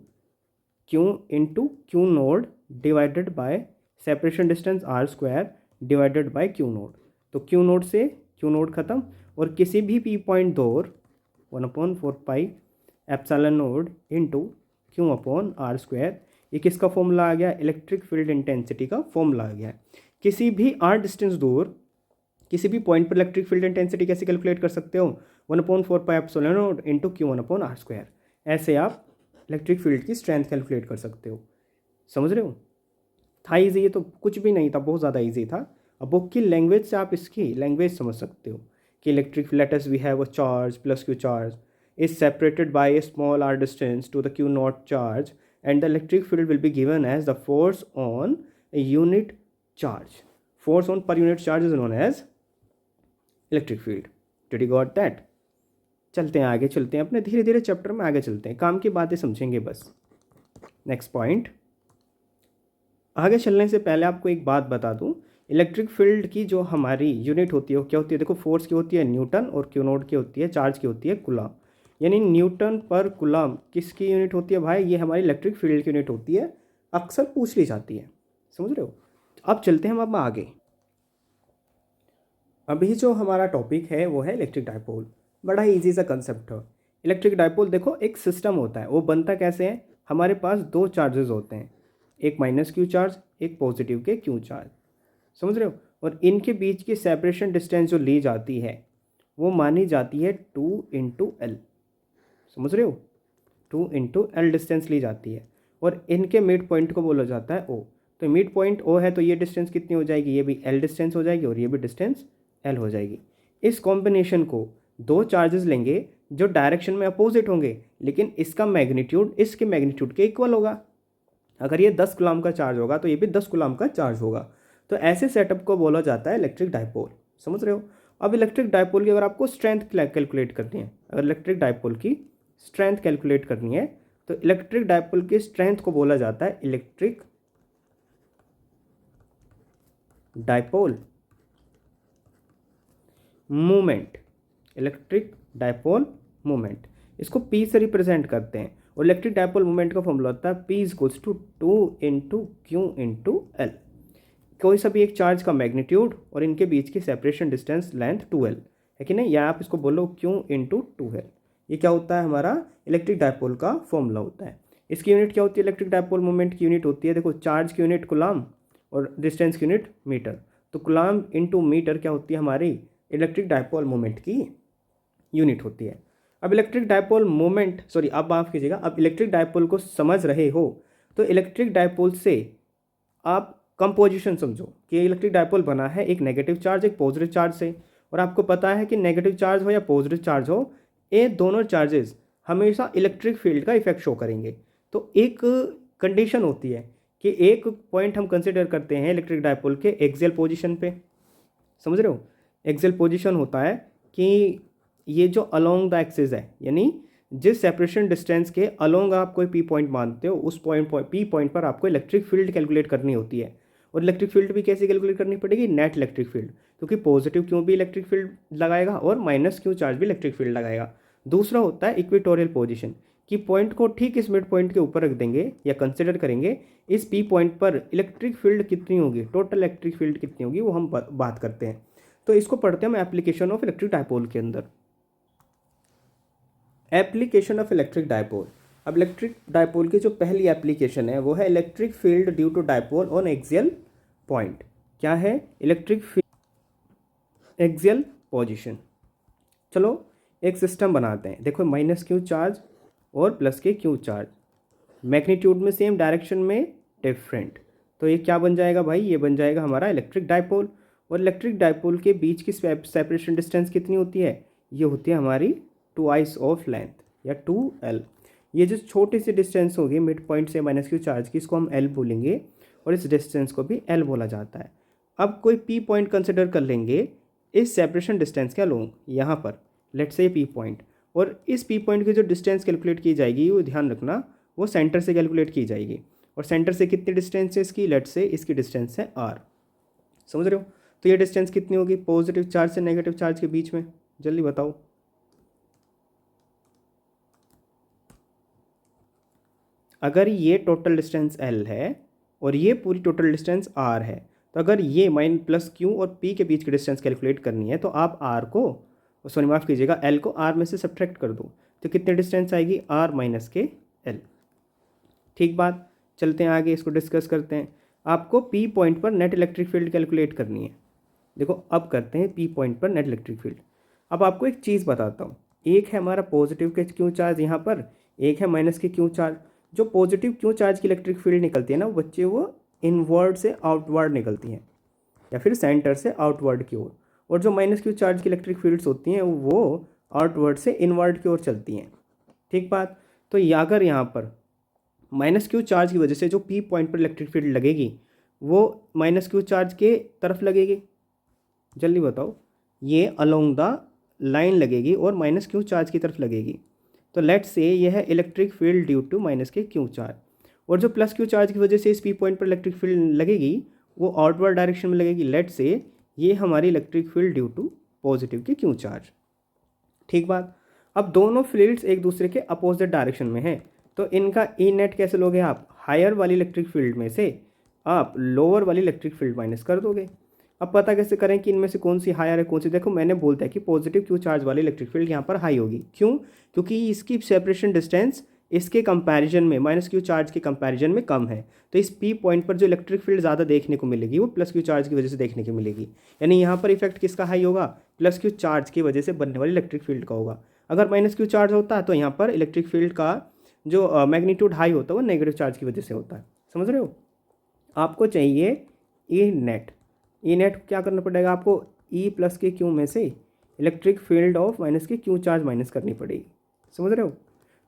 Speaker 1: Q0 divided by separation distance R² divided by Q0। तो Q0 से Q0 खत्म, और किसी भी P पॉइंट दूर 1/4πε0 इंटू Q/R²। ये किसका फॉर्मूला आ गया, इलेक्ट्रिक फील्ड इंटेंसिटी का फॉर्मूला आ गया है। किसी भी R डिस्टेंस दूर किसी भी पॉइंट पर इलेक्ट्रिक फील्ड इंटेंसिटी कैसे कैलकुलेट कर सकते हो, 1/4πε0 इंटू Q1/R²। ऐसे आप इलेक्ट्रिक फील्ड की स्ट्रेंथ कैलकुलेट कर सकते हो, समझ रहे हो। था ईजी, ये तो कुछ भी नहीं था, बहुत ज़्यादा ईजी था। अब बुक की लैंग्वेज से आप इसकी लैंग्वेज समझ सकते हो कि electric let's we have a charge plus Q charge is separated by a small R distance to the Q naught charge and the electric field will be given as the force on a unit charge. Force on per unit charge is known as electric field. Did you got that? चलते हैं आगे, चलते हैं अपने धीरे धीरे chapter में आगे चलते हैं, काम की बातें समझेंगे बस। नेक्स्ट पॉइंट, आगे चलने से पहले आपको एक बात बता दूं, इलेक्ट्रिक फील्ड की जो हमारी यूनिट होती है वो क्या होती है? देखो, फोर्स की होती है न्यूटन और क्यू नोट की होती है, चार्ज की होती है कूलम। यानी न्यूटन पर कूलम किसकी यूनिट होती है भाई? ये हमारी इलेक्ट्रिक फील्ड की यूनिट होती है, अक्सर पूछ ली जाती है, समझ रहे हो? अब चलते हैं हम अब आगे। अभी जो हमारा टॉपिक है वो है इलेक्ट्रिक डाइपोल। बड़ा ही ईजी सा कंसेप्ट है। इलेक्ट्रिक डाइपोल देखो एक सिस्टम होता है, वो बनता कैसे है? हमारे पास दो चार्जेस होते हैं, एक माइनस क्यू चार्ज, एक पॉजिटिव के क्यू चार्ज, समझ रहे हो? और इनके बीच की सेपरेशन डिस्टेंस जो ली जाती है वो मानी जाती है 2 × L, समझ रहे हो? 2 × L डिस्टेंस ली जाती है और इनके मिड पॉइंट को बोला जाता है O। तो मिड पॉइंट O है तो ये डिस्टेंस कितनी हो जाएगी? ये भी L डिस्टेंस हो जाएगी और ये भी डिस्टेंस L हो जाएगी। इस कॉम्बिनेशन को दो चार्जेस लेंगे जो डायरेक्शन में अपोजिट होंगे, लेकिन इसका मैग्नीट्यूड इसके मैग्नीट्यूड के इक्वल होगा। अगर ये 10 कूलम का चार्ज होगा तो ये भी 10 कूलम का चार्ज होगा। तो ऐसे सेटअप को बोला जाता है इलेक्ट्रिक डाइपोल, समझ रहे हो? अब इलेक्ट्रिक डाइपोल की अगर आपको स्ट्रेंथ कैलकुलेट करनी है, अगर इलेक्ट्रिक डाइपोल की स्ट्रेंथ कैलकुलेट करनी है तो इलेक्ट्रिक डाइपोल की स्ट्रेंथ को बोला जाता है electric dipole moment. Electric dipole moment, इसको P से रिप्रेजेंट करते हैं और इलेक्ट्रिक डाइपोल मोमेंट का फॉर्मूला होता है P = 2 × Q × L। कोई सा भी एक चार्ज का मैग्नीट्यूड और इनके बीच की सेपरेशन डिस्टेंस लेंथ 2L है कि नहीं, या आप इसको बोलो Q × 2L। ये क्या होता है? हमारा इलेक्ट्रिक डाइपोल का फॉर्मूला होता है। इसकी यूनिट क्या होती है? इलेक्ट्रिक डाइपोल मोमेंट की यूनिट होती है, देखो, चार्ज की यूनिट कूलम और डिस्टेंस की यूनिट मीटर। तो कूलम × मीटर क्या होती है? हमारी इलेक्ट्रिक डाइपोल मोमेंट की यूनिट होती है। अब इलेक्ट्रिक डाइपोल मोमेंट, सॉरी अब माफ़ कीजिएगा, अब इलेक्ट्रिक डाइपोल को समझ रहे हो तो इलेक्ट्रिक डाइपोल से आप कंपोजिशन समझो कि इलेक्ट्रिक डाइपोल बना है एक नेगेटिव चार्ज एक पॉजिटिव चार्ज से, और आपको पता है कि नेगेटिव चार्ज हो या पॉजिटिव चार्ज हो, ये दोनों चार्जेस हमेशा इलेक्ट्रिक फील्ड का इफेक्ट शो करेंगे। तो एक कंडीशन होती है कि एक पॉइंट हम कंसिडर करते हैं इलेक्ट्रिक डाइपोल के एक्सियल पोजीशन पे, समझ रहे हो? एक्सियल पोजीशन होता है कि ये जो अलोंग द एक्सिस है, यानी जिस सेपरेशन डिस्टेंस के अलोंग आप कोई P पॉइंट मानते हो, उस P पॉइंट पर आपको इलेक्ट्रिक फील्ड कैलकुलेट करनी होती है। और इलेक्ट्रिक फील्ड भी कैसे कैलकुलेट करनी पड़ेगी? नेट इलेक्ट्रिक फील्ड, क्योंकि पॉजिटिव क्यों भी इलेक्ट्रिक फील्ड लगाएगा और माइनस क्यों चार्ज भी इलेक्ट्रिक फील्ड लगाएगा। दूसरा होता है इक्वेटोरियल पोजीशन, कि पॉइंट को ठीक इस मिड पॉइंट के ऊपर रख देंगे या कंसिडर करेंगे, इस P पॉइंट पर इलेक्ट्रिक फील्ड कितनी होगी, टोटल इलेक्ट्रिक फील्ड कितनी होगी, वो हम बात करते हैं। तो इसको पढ़ते हैं हम एप्लीकेशन ऑफ इलेक्ट्रिक डाइपोल के अंदर। Application of electric dipole. अब इलेक्ट्रिक डाइपोल की जो पहली एप्लीकेशन है वो है electric field due to dipole on axial point. क्या है? Electric field axial position. चलो एक सिस्टम बनाते हैं, देखो माइनस क्यू चार्ज और प्लस के क्यू चार्ज, मैग्नीट्यूड में सेम, डायरेक्शन में डिफरेंट। तो ये क्या बन जाएगा भाई? ये बन जाएगा हमारा इलेक्ट्रिक डाइपोल। और इलेक्ट्रिक डाइपोल के बीच की सेपरेशन डिस्टेंस कितनी होती है? ये होती है हमारी 2 ऑफ लेंथ या 2L। ये जो छोटी सी डिस्टेंस होगी मिड पॉइंट से माइनस क्यू चार्ज की, इसको हम L बोलेंगे और इस डिस्टेंस को भी L बोला जाता है। अब कोई P पॉइंट कंसिडर कर लेंगे इस सेपरेशन डिस्टेंस के अलोंग, यहाँ पर लेट्स से P पॉइंट, और इस P पॉइंट की जो डिस्टेंस कैलकुलेट की जाएगी वो ध्यान रखना वो सेंटर से कैलकुलेट की जाएगी। और सेंटर से कितनी डिस्टेंस है इसकी? लेट्स से इसकी डिस्टेंस है R, समझ रहे हो? तो ये डिस्टेंस कितनी होगी पॉजिटिव चार्ज से नेगेटिव चार्ज के बीच में? जल्दी बताओ। अगर ये टोटल डिस्टेंस L है और ये पूरी टोटल डिस्टेंस R है, तो अगर ये प्लस Q और P के बीच की डिस्टेंस कैलकुलेट करनी है तो आप R को, सॉरी माफ़ कीजिएगा, L को R में से सब्ट्रैक्ट कर दो, तो कितनी डिस्टेंस आएगी? R - के L। ठीक बात, चलते हैं आगे, इसको डिस्कस करते हैं। आपको P पॉइंट पर नेट इलेक्ट्रिक फील्ड कैलकुलेट करनी है। देखो अब करते हैं P पॉइंट पर नेट इलेक्ट्रिक फील्ड। अब आपको एक चीज़ बताता हूँ, एक है हमारा पॉजिटिव के क्यू चार्ज यहाँ पर, एक है माइनस के क्यू चार्ज। जो पॉजिटिव क्यू चार्ज की इलेक्ट्रिक फील्ड निकलती है ना, वो बच्चे वो इनवर्ड से आउटवर्ड निकलती हैं या फिर सेंटर से आउटवर्ड की ओर, और जो माइनस क्यू चार्ज की इलेक्ट्रिक फील्ड्स होती हैं वो आउटवर्ड से इनवर्ड की ओर चलती हैं। ठीक बात। तो अगर यहाँ पर माइनस क्यू चार्ज की वजह से जो पी पॉइंट पर इलेक्ट्रिक फील्ड लगेगी वो माइनस क्यू चार्ज के तरफ लगेगी, जल्दी बताओ, ये अलोंग द लाइन लगेगी और माइनस क्यू चार्ज की तरफ लगेगी। तो लेट्स से यह है electric field due to minus के क्यू चार्ज, और जो प्लस क्यू चार्ज की वजह से इस पी पॉइंट पर इलेक्ट्रिक फील्ड लगेगी वो आउटवर्ड डायरेक्शन में लगेगी। लेट्स से ये हमारी electric field due to positive के क्यू चार्ज। ठीक बात। अब दोनों फील्ड्स एक दूसरे के अपोजिट डायरेक्शन में हैं, तो इनका ई नेट कैसे लोगे आप? हायर वाली इलेक्ट्रिक फील्ड में से आप लोअर वाली इलेक्ट्रिक फील्ड माइनस कर दोगे। अब पता कैसे करें कि इनमें से कौन सी हायर है कौन सी? देखो मैंने बोलता है कि पॉजिटिव क्यू चार्ज वाली इलेक्ट्रिक फील्ड यहाँ पर हाई होगी। क्यों? क्योंकि इसकी सेपरेशन डिस्टेंस इसके कंपैरिजन में माइनस क्यू चार्ज के कंपैरिजन में कम है, तो इस पी पॉइंट पर जो इलेक्ट्रिक फील्ड ज़्यादा देखने को मिलेगी वो प्लस क्यू चार्ज की वजह से देखने को मिलेगी। यानी यहाँ पर इफेक्ट किसका हाई होगा? प्लस क्यू चार्ज की वजह से बनने वाली इलेक्ट्रिक फील्ड का होगा। अगर माइनस क्यू चार्ज होता है तो यहाँ पर इलेक्ट्रिक फील्ड का जो मैग्नीट्यूड हाई होता है वो नेगेटिव चार्ज की वजह से होता है। समझ रहे हो? आपको चाहिए ई नेट। ई नेट क्या करना पड़ेगा आपको? ई प्लस के क्यू में से इलेक्ट्रिक फील्ड ऑफ माइनस के क्यू चार्ज माइनस करनी पड़ेगी। समझ रहे हो?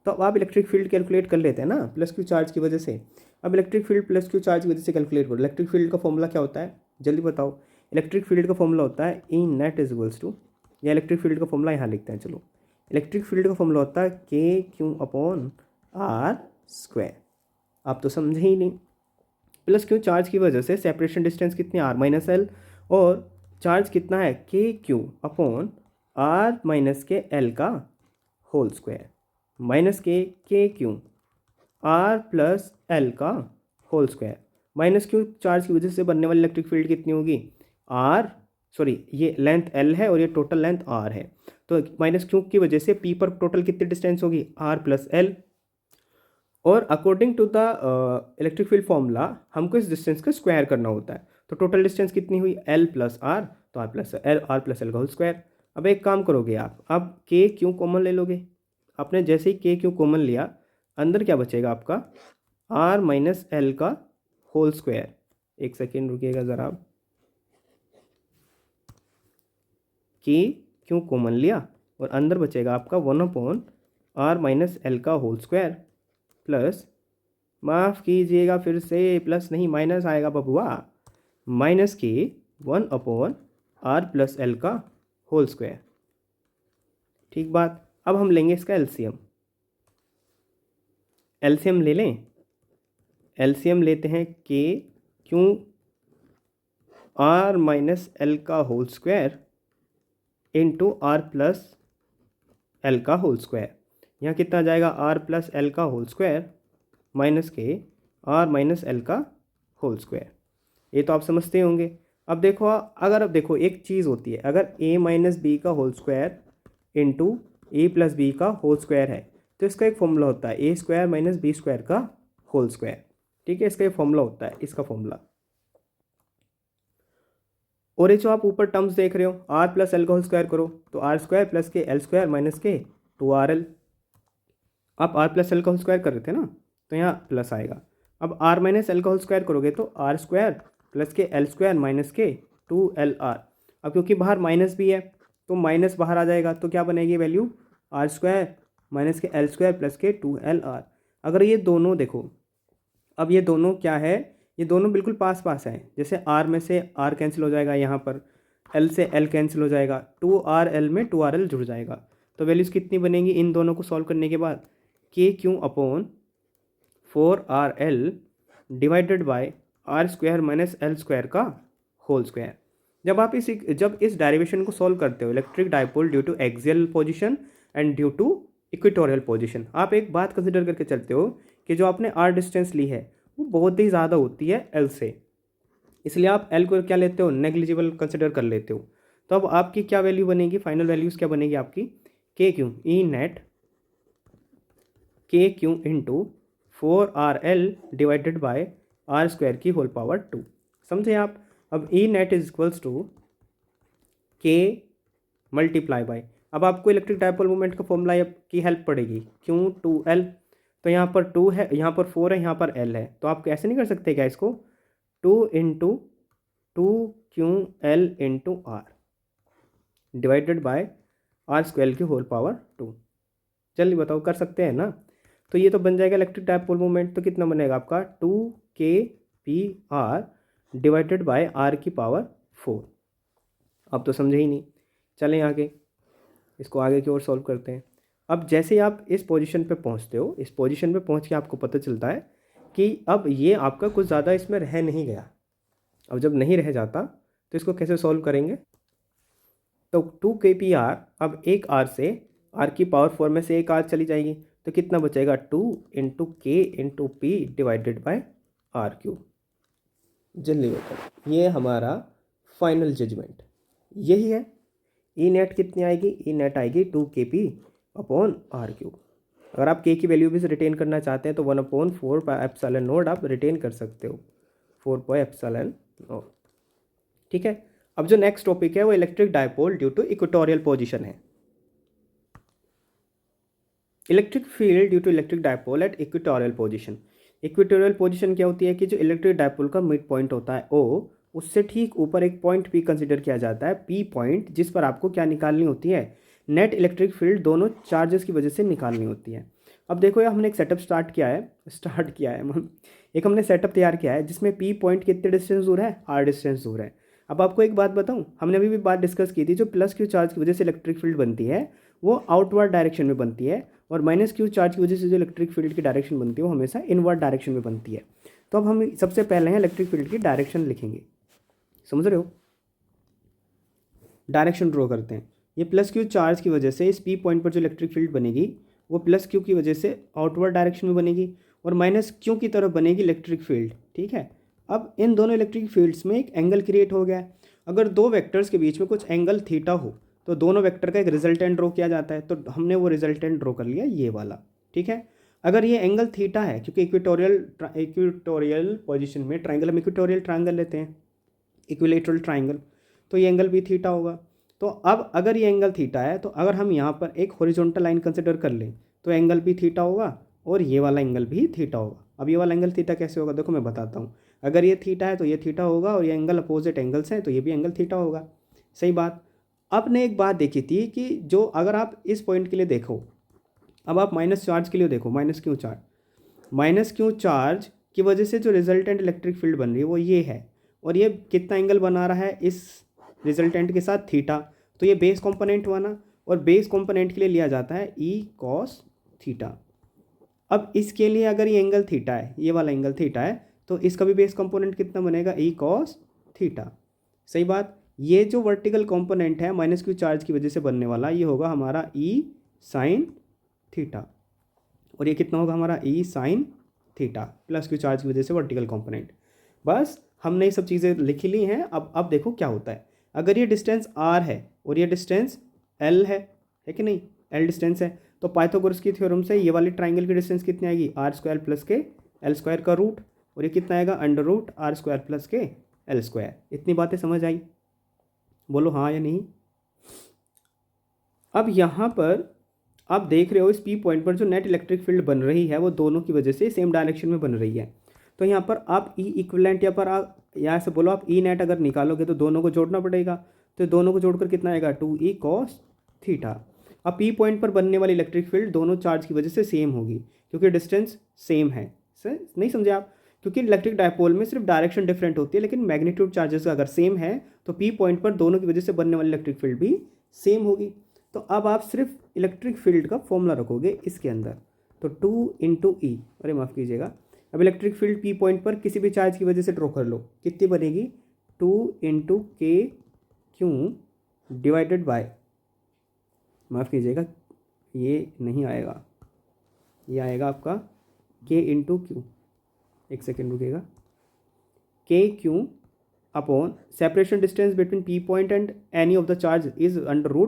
Speaker 1: तो अब आप इलेक्ट्रिक फील्ड कैलकुलेट कर लेते हैं ना प्लस क्यू चार्ज की वजह से। अब electric field plus Q charge की वजह से कैलकुलेट करो। इलेक्ट्रिक फील्ड का फॉर्मूला क्या होता है? जल्दी बताओ। इलेक्ट्रिक फील्ड का फॉर्मूला होता है ई नेट इज इक्वल्स टू, या इलेक्ट्रिक फील्ड का फॉर्मूला यहाँ लिखते हैं। चलो, इलेक्ट्रिक फील्ड का फॉर्मूला होता है K Q upon R square. आप तो समझे ही नहीं। प्लस क्यू चार्ज की वजह से सेपरेशन डिस्टेंस कितनी? आर माइनस एल, और चार्ज कितना है? K Q upon R minus के एल का होल स्क्वायर, माइनस के क्यू आर प्लस एल का whole square. Minus Q charge की वजह से बनने वाली इलेक्ट्रिक फील्ड कितनी होगी? आर, सॉरी ये लेंथ एल है और ये टोटल लेंथ आर है, तो माइनस क्यू की वजह से पी पर टोटल कितनी डिस्टेंस होगी? R plus L. और according to the electric field formula हमको इस डिस्टेंस का स्क्वायर करना होता है। तो टोटल डिस्टेंस कितनी हुई? एल प्लस आर, तो आर प्लस एल का होल स्क्वायर। अब एक काम करोगे आप, अब के क्यू कॉमन ले लोगे। आपने जैसे ही के क्यू कॉमन लिया, अंदर क्या बचेगा आपका? आर माइनस एल का होल स्क्वायर। एक सेकेंड रुकिएगा ज़रा। आप के क्यू कॉमन लिया और अंदर बचेगा आपका 1 आर माइनस एल का होल स्क्वायर प्लस, माफ़ कीजिएगा फिर से, प्लस नहीं माइनस आएगा बबुआ, माइनस के 1 आर प्लस एल का होल स्क्वायर। ठीक बात। अब हम लेंगे इसका एलसीएम। एलसीएम ले लें। एलसीएम लेते हैं K Q R minus L का whole square into R plus L का होल स्क्वायर। यहाँ कितना आ जाएगा? आर प्लस एल का होल स्क्वायर माइनस के आर माइनस एल का होल स्क्वायर। ये तो आप समझते होंगे। अब देखो, अगर अब देखो एक चीज़ होती है, अगर ए माइनस बी का होल स्क्वायर इंटू ए प्लस बी का होल स्क्वायर है तो इसका एक फॉर्मूला होता है ए स्क्वायर माइनस बी स्क्वायर का होल स्क्वायर। ठीक है, इसका एक फॉर्मूला होता है, इसका फॉर्मूला। और ये जो आप ऊपर टर्म्स देख रहे हो, आर प्लस एल का होल स्क्वायर करो तो आर स्क्वायर प्लस के एल स्क्वायर माइनस के 2RL। आप आर प्लस एल का होल स्क्वायर कर रहे थे ना, तो यहाँ प्लस आएगा। अब आर माइनस एल का होल स्क्वायर करोगे तो आर स्क्वायर प्लस के एल स्क्वायर माइनस के 2LR। अब क्योंकि बाहर माइनस भी है तो माइनस बाहर आ जाएगा, तो क्या बनेगी वैल्यू? आर स्क्वायर माइनस के एल स्क्वायर प्लस के 2LR। अगर ये दोनों देखो, अब ये दोनों क्या है? ये दोनों बिल्कुल पास पास हैं। जैसे आर में से आर कैंसिल हो जाएगा, यहाँ पर एल से एल कैंसिल हो जाएगा, 2RL में 2RL जुड़ जाएगा। तो वैल्यूज़ कितनी बनेंगी इन दोनों को सॉल्व करने के बाद? K Q upon 4RL divided by R square minus L square का होल स्क्वायर। जब इस डेरिवेशन को सॉल्व करते हो, electric dipole due to axial position and due to equatorial position, आप एक बात कंसिडर करके चलते हो कि जो आपने आर डिस्टेंस ली है वो बहुत ही ज़्यादा होती है एल से, इसलिए आप एल को क्या लेते हो? नेग्लिजिबल कंसिडर कर लेते हो। तो अब आपकी क्या वैल्यू बनेगी? फाइनल वैल्यूज़ क्या बनेगी आपकी? K Q E net K Q into 4RL divided by R square की होल पावर 2। समझे आप? अब E net is equals to K multiply by, अब आपको इलेक्ट्रिक डाइपोल मोमेंट का फॉर्मूला की हेल्प पड़ेगी। क्यों? 2L। तो यहाँ पर 2 है, यहाँ पर 4 है, यहाँ पर L है, तो आप ऐसे नहीं कर सकते क्या इसको? 2 × 2 Q L × R divided by R² की होल पावर 2। चलिए बताओ, कर सकते हैं ना। तो ये तो बन जाएगा इलेक्ट्रिक डायपोल मोमेंट। तो कितना बनेगा आपका 2 kPr डिवाइडेड बाय R की पावर 4। अब तो समझे ही नहीं। चलें आगे, इसको आगे की ओर सॉल्व करते हैं। अब जैसे आप इस पोजीशन पे पहुंचते हो, इस पोजीशन पे पहुंच के आपको पता चलता है कि अब ये आपका कुछ ज़्यादा इसमें रह नहीं गया। अब जब नहीं रह जाता तो इसको कैसे सॉल्व करेंगे। तो 2 kPr, अब एक R से R की पावर 4 में से एक R चली जाएगी, तो कितना बचेगा 2 × K × P divided by R³ जल्दी बताओ। ये हमारा फाइनल जजमेंट यही है। ई नेट कितनी आएगी, ई नेट आएगी 2 kP/R³। अगर आप K की वैल्यू भी रिटेन करना चाहते हैं तो 1/4πε0 आप रिटेन कर सकते हो, 4πε0। ठीक है। अब जो नेक्स्ट टॉपिक है वो electric dipole due to equatorial position है। Electric field due to electric dipole at equatorial position. Equatorial position क्या होती है कि जो इलेक्ट्रिक डायपोल का मिड पॉइंट होता है O, उससे ठीक ऊपर एक पॉइंट P कंसिडर किया जाता है, P पॉइंट, जिस पर आपको क्या निकालनी होती है, नेट इलेक्ट्रिक फील्ड दोनों चार्जेस की वजह से निकालनी होती है। अब देखो यार, हमने एक सेटअप स्टार्ट किया है एक हमने सेटअप तैयार किया है जिसमें P पॉइंट कितने डिस्टेंस दूर है, R डिस्टेंस दूर है। अब आपको एक बात बताऊं, हमने अभी भी बात डिस्कस की थी, जो +Q चार्ज की वजह से इलेक्ट्रिक फील्ड बनती है वो आउटवर्ड डायरेक्शन में बनती है, और -Q चार्ज की वजह से जो इलेक्ट्रिक फील्ड की डायरेक्शन बनती है वो हमेशा इनवर्ड डायरेक्शन में बनती है। तो अब हम सबसे पहले हैं इलेक्ट्रिक फील्ड की डायरेक्शन लिखेंगे, समझ रहे हो। डायरेक्शन ड्रॉ करते हैं। ये +Q चार्ज की वजह से इस P पॉइंट पर जो इलेक्ट्रिक फील्ड बनेगी वो +Q की वजह से आउटवर्ड डायरेक्शन में बनेगी, और -Q की तरफ बनेगी इलेक्ट्रिक फील्ड। ठीक है। अब इन दोनों इलेक्ट्रिक फील्ड्स में एक एंगल क्रिएट हो गया है। अगर दो वेक्टर्स के बीच में कुछ एंगल थीटा हो तो दोनों वेक्टर का एक रिजल्टेंट ड्रॉ किया जाता है। तो हमने वो रिजल्टेंट ड्रॉ कर लिया, ये वाला। ठीक है। अगर ये एंगल थीटा है, क्योंकि इक्वेटोरियल पोजीशन में ट्राइंगल, हम इक्वेटोरियल ट्राइंगल लेते हैं, इक्विलेटरल ट्राइंगल, तो ये एंगल भी थीटा होगा। तो अब अगर ये एंगल थीटा है तो अगर हम यहाँ पर एक हॉरिजॉन्टल लाइन कंसिडर कर लें तो एंगल भी थीटा होगा और ये वाला एंगल भी थीटा होगा। अब ये वाला एंगल थीटा कैसे होगा, देखो मैं बताता हूँ। अगर ये थीटा है तो ये थीटा होगा, और ये एंगल अपोजिट एंगल्स हैं तो ये भी एंगल थीटा होगा। सही बात। आपने एक बात देखी थी कि जो अगर आप इस पॉइंट के लिए देखो, अब आप माइनस चार्ज के लिए देखो, -Q चार्ज की वजह से जो रिजल्टेंट इलेक्ट्रिक फील्ड बन रही है वो ये है, और ये कितना एंगल बना रहा है इस रिजल्टेंट के साथ, थीटा। तो ये बेस कंपोनेंट बना, और बेस कंपोनेंट के लिए लिया जाता है E cos थीटा। अब इसके लिए अगर ये एंगल थीटा है, ये वाला एंगल थीटा है, तो इसका भी बेस कंपोनेंट कितना बनेगा, E cos थीटा। सही बात। ये जो वर्टिकल कंपोनेंट है -Q चार्ज की वजह से बनने वाला, ये होगा हमारा E sin थीटा, और ये कितना होगा हमारा E sin theta, +Q charge की वजह से वर्टिकल कंपोनेंट। बस हमने ये सब चीज़ें लिख ली हैं। अब देखो क्या होता है। अगर ये डिस्टेंस R है और ये डिस्टेंस L है कि नहीं, L डिस्टेंस है, तो पाइथागोरस की थ्योरम से ये वाली ट्राइंगल की डिस्टेंस कितनी आएगी, R² + K L² का रूट, और ये कितना आएगा √R² + K L²। इतनी बातें समझ आई, बोलो हाँ या नहीं। अब यहाँ पर आप देख रहे हो इस P पॉइंट पर जो नेट इलेक्ट्रिक फील्ड बन रही है वो दोनों की वजह से सेम डायरेक्शन में बन रही है। तो यहाँ पर आप E इक्विवेलेंट, या पर आप यहाँ से बोलो आप E नेट अगर निकालोगे तो दोनों को जोड़ना पड़ेगा, तो दोनों को जोड़कर कितना आएगा 2E cos थीटा। अब P पॉइंट पर बनने वाली इलेक्ट्रिक फील्ड दोनों चार्ज की वजह से सेम होगी, क्योंकि डिस्टेंस सेम है। सर नहीं समझे आप, क्योंकि इलेक्ट्रिक डायपोल में सिर्फ डायरेक्शन डिफरेंट होती है, लेकिन मैग्नीट्यूड चार्जेस अगर सेम है तो P पॉइंट पर दोनों की वजह से बनने वाली इलेक्ट्रिक फील्ड भी सेम होगी। तो अब आप सिर्फ इलेक्ट्रिक फील्ड का फॉर्मूला रखोगे इसके अंदर, तो 2 × E, अरे माफ़ कीजिएगा, अब इलेक्ट्रिक फील्ड P पॉइंट पर किसी भी चार्ज की वजह से ड्रॉ कर लो, कितनी बनेगी 2 × KQ डिवाइडेड बाय, माफ़ कीजिएगा ये नहीं आएगा, ये आएगा आपका K × Q, एक सेकेंड रुकिएगा, KQ upon separation distance between P point and any of the charge is √R²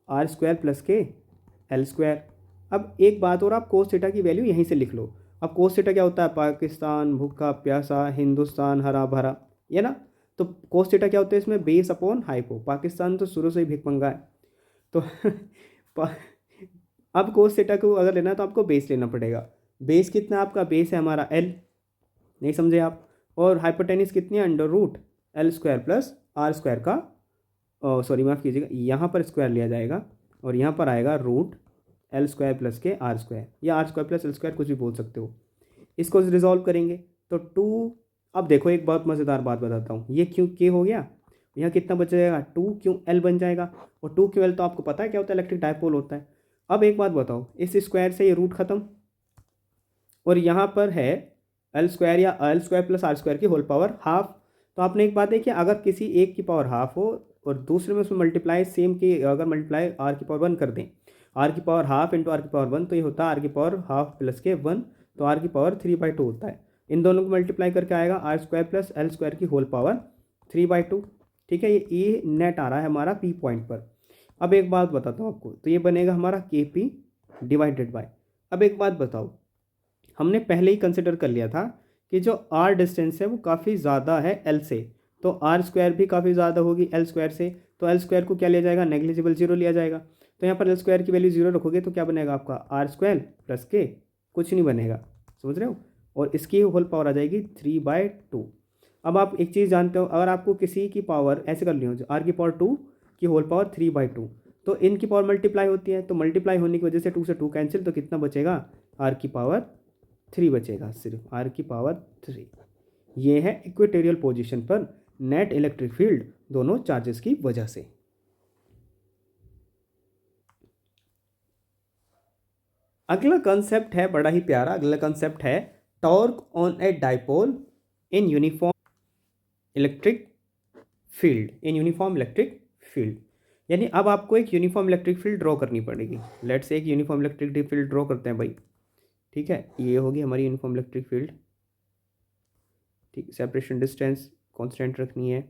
Speaker 1: + K L²। अब एक बात और, आप कोस थीटा की वैल्यू यहीं से लिख लो। अब कोस थीटा क्या होता है, पाकिस्तान भूखा प्यासा, हिंदुस्तान हरा भरा, ये ना। तो कोस थीटा क्या होता है इसमें, बेस अपॉन हाइपो। पाकिस्तान तो शुरू से ही भिखमंगा है, तो अब कोस थीटा को अगर लेना है तो आपको बेस लेना पड़ेगा। बेस कितना है आपका, बेस है हमारा L, नहीं समझे आप। और हाइपोटेनिस कितनी है, under root L square plus R square का, सॉरी माफ़ कीजिएगा, यहाँ पर स्क्वायर लिया जाएगा और यहाँ पर आएगा रूट एल स्क्वायर प्लस के आर स्क्वायर, या R square plus L square, कुछ भी बोल सकते हो। इसको रिजॉल्व करेंगे तो 2, अब देखो एक बहुत मज़ेदार बात बताता हूँ, ये क्यों के हो गया, यहाँ कितना बच जाएगा, 2 क्यों एल बन जाएगा, और 2 क्यों एल तो आपको पता है क्या होता है, इलेक्ट्रिक डायपोल होता है। अब एक बात बताओ, इस स्क्वायर से ये रूट खत्म, और यहाँ पर है एल स्क्वायर या L square plus R square की होल पावर हाफ। तो आपने एक बात देखी, अगर किसी एक की पावर हाफ हो और दूसरे में उसमें मल्टीप्लाई सेम की अगर मल्टीप्लाई आर की पावर 1 कर दें, आर की पावर हाफ इंटू आर की पावर 1, तो ये होता है आर की पावर हाफ प्लस के 1, तो आर की पावर 3/2 होता है। इन दोनों को मल्टीप्लाई करके आएगा R square plus L square की होल पावर 3/2। ठीक है, ये नेट आ रहा है हमारा पी पॉइंट पर। अब एक बात बताता हूँ आपको, तो ये बनेगा हमारा के पी डिवाइडेड बाय, अब एक बात बताओ, हमने पहले ही कंसिडर कर लिया था कि जो आर डिस्टेंस है वो काफ़ी ज़्यादा है एल से, तो आर स्क्वायर भी काफ़ी ज़्यादा होगी एल स्क्वायर से, तो एल स्क्वायर को क्या लिया जाएगा, नेग्लिजिबल 0 लिया जाएगा। तो यहाँ पर एल स्क्वायर की वैल्यू 0 रखोगे तो क्या बनेगा आपका, आर स्क्वायर प्लस के, कुछ नहीं बनेगा, समझ रहे हो, और इसकी होल पावर आ जाएगी 3/2। अब आप एक चीज़ जानते हो, अगर आपको किसी की पावर ऐसे कर ली हो, आर की पावर 2 की होल पावर 3/2, तो इनकी पावर मल्टीप्लाई होती है, तो मल्टीप्लाई होने की वजह से 2 से 2 कैंसिल, तो कितना बचेगा, आर की पावर 3 बचेगा, सिर्फ आर की पावर 3। ये है इक्वेटोरियल पोजीशन पर नेट इलेक्ट्रिक फील्ड दोनों चार्जेस की वजह से। अगला कंसेप्ट है बड़ा ही प्यारा, अगला कंसेप्ट है torque on a dipole in uniform electric field, in uniform electric field. यानी अब आपको एक यूनिफॉर्म इलेक्ट्रिक फील्ड ड्रॉ करनी पड़ेगी। लेट्स से एक यूनिफॉर्म इलेक्ट्रिक फील्ड ड्रॉ करते हैं भाई, ठीक है, ये होगी हमारी यूनिफॉर्म इलेक्ट्रिक फील्ड। ठीक, सेपरेशन डिस्टेंस कांस्टेंट रखनी है।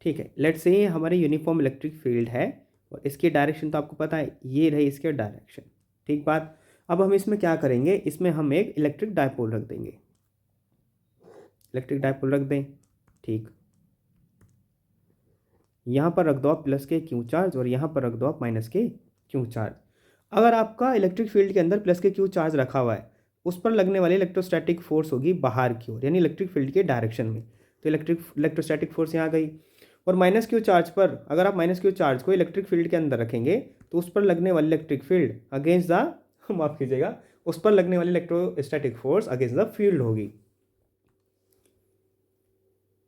Speaker 1: ठीक है, लेट्स से ये हमारी यूनिफॉर्म इलेक्ट्रिक फील्ड है और इसकी डायरेक्शन तो आपको पता है, ये रही इसके डायरेक्शन। ठीक बात, अब हम इसमें क्या करेंगे, इसमें हम एक इलेक्ट्रिक डायपोल रख देंगे, इलेक्ट्रिक डायपोल रख दें। ठीक, यहाँ पर रख दो आप प्लस के क्यू चार्ज और यहाँ पर रख दो आप माइनस के क्यू चार्ज। अगर आपका इलेक्ट्रिक फील्ड के अंदर प्लस के क्यू चार्ज रखा हुआ है, उस पर लगने वाली इलेक्ट्रोस्टैटिक फोर्स होगी बाहर की ओर, यानी इलेक्ट्रिक फील्ड के डायरेक्शन में, तो इलेक्ट्रोस्टैटिक फोर्स यहाँ गई। और माइनस क्यू चार्ज पर, अगर आप माइनस क्यू चार्ज को इलेक्ट्रिक फील्ड के अंदर रखेंगे तो उस पर लगने वाली इलेक्ट्रिक फील्ड अगेंस्ट द माफ कीजिएगा, उस पर लगने वाली electrostatic force against the field होगी,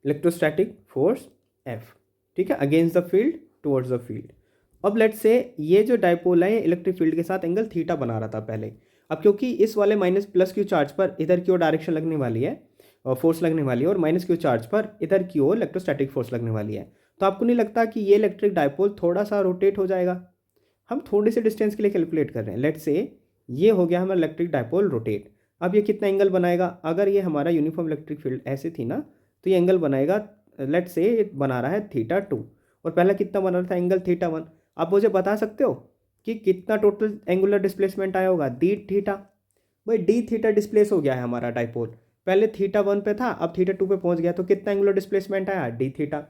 Speaker 1: इलेक्ट्रोस्टैटिक फोर्स एफ। ठीक है, against the field towards the field. अब लेट्स से ये जो डायपोल है इलेक्ट्रिक फील्ड के साथ एंगल थीटा बना रहा था पहले, अब क्योंकि इस वाले माइनस प्लस क्यू चार्ज पर इधर की ओर डायरेक्शन लगने वाली है और फोर्स लगने वाली है, और माइनस क्यू चार्ज पर इधर की ओर इलेक्ट्रोस्टैटिक फोर्स लगने वाली है, तो आपको नहीं लगता कि ये इलेक्ट्रिक डायपोल थोड़ा सा रोटेट हो जाएगा। हम थोड़े से डिस्टेंस के लिए कैलकुलेट कर रहे हैं, लेट्स से ये हो गया हमारा इलेक्ट्रिक डायपोल रोटेट। अब ये कितना एंगल बनाएगा, अगर ये हमारा यूनिफॉर्म इलेक्ट्रिक फील्ड ऐसे थी ना, तो ये एंगल बनाएगा, लेट्स से बना रहा है θ2 और पहला कितना बना रहा था, एंगल θ1। आप मुझे बता सकते हो कि कितना टोटल एंगुलर डिस्प्लेसमेंट आया होगा, डी थीटा। भाई डी थीटा डिस्प्लेस हो गया है हमारा डायपोल, पहले θ1 पे था अब θ2 पे पहुंच गया, तो कितना एंगुलर डिस्प्लेसमेंट आया, डी थीटा।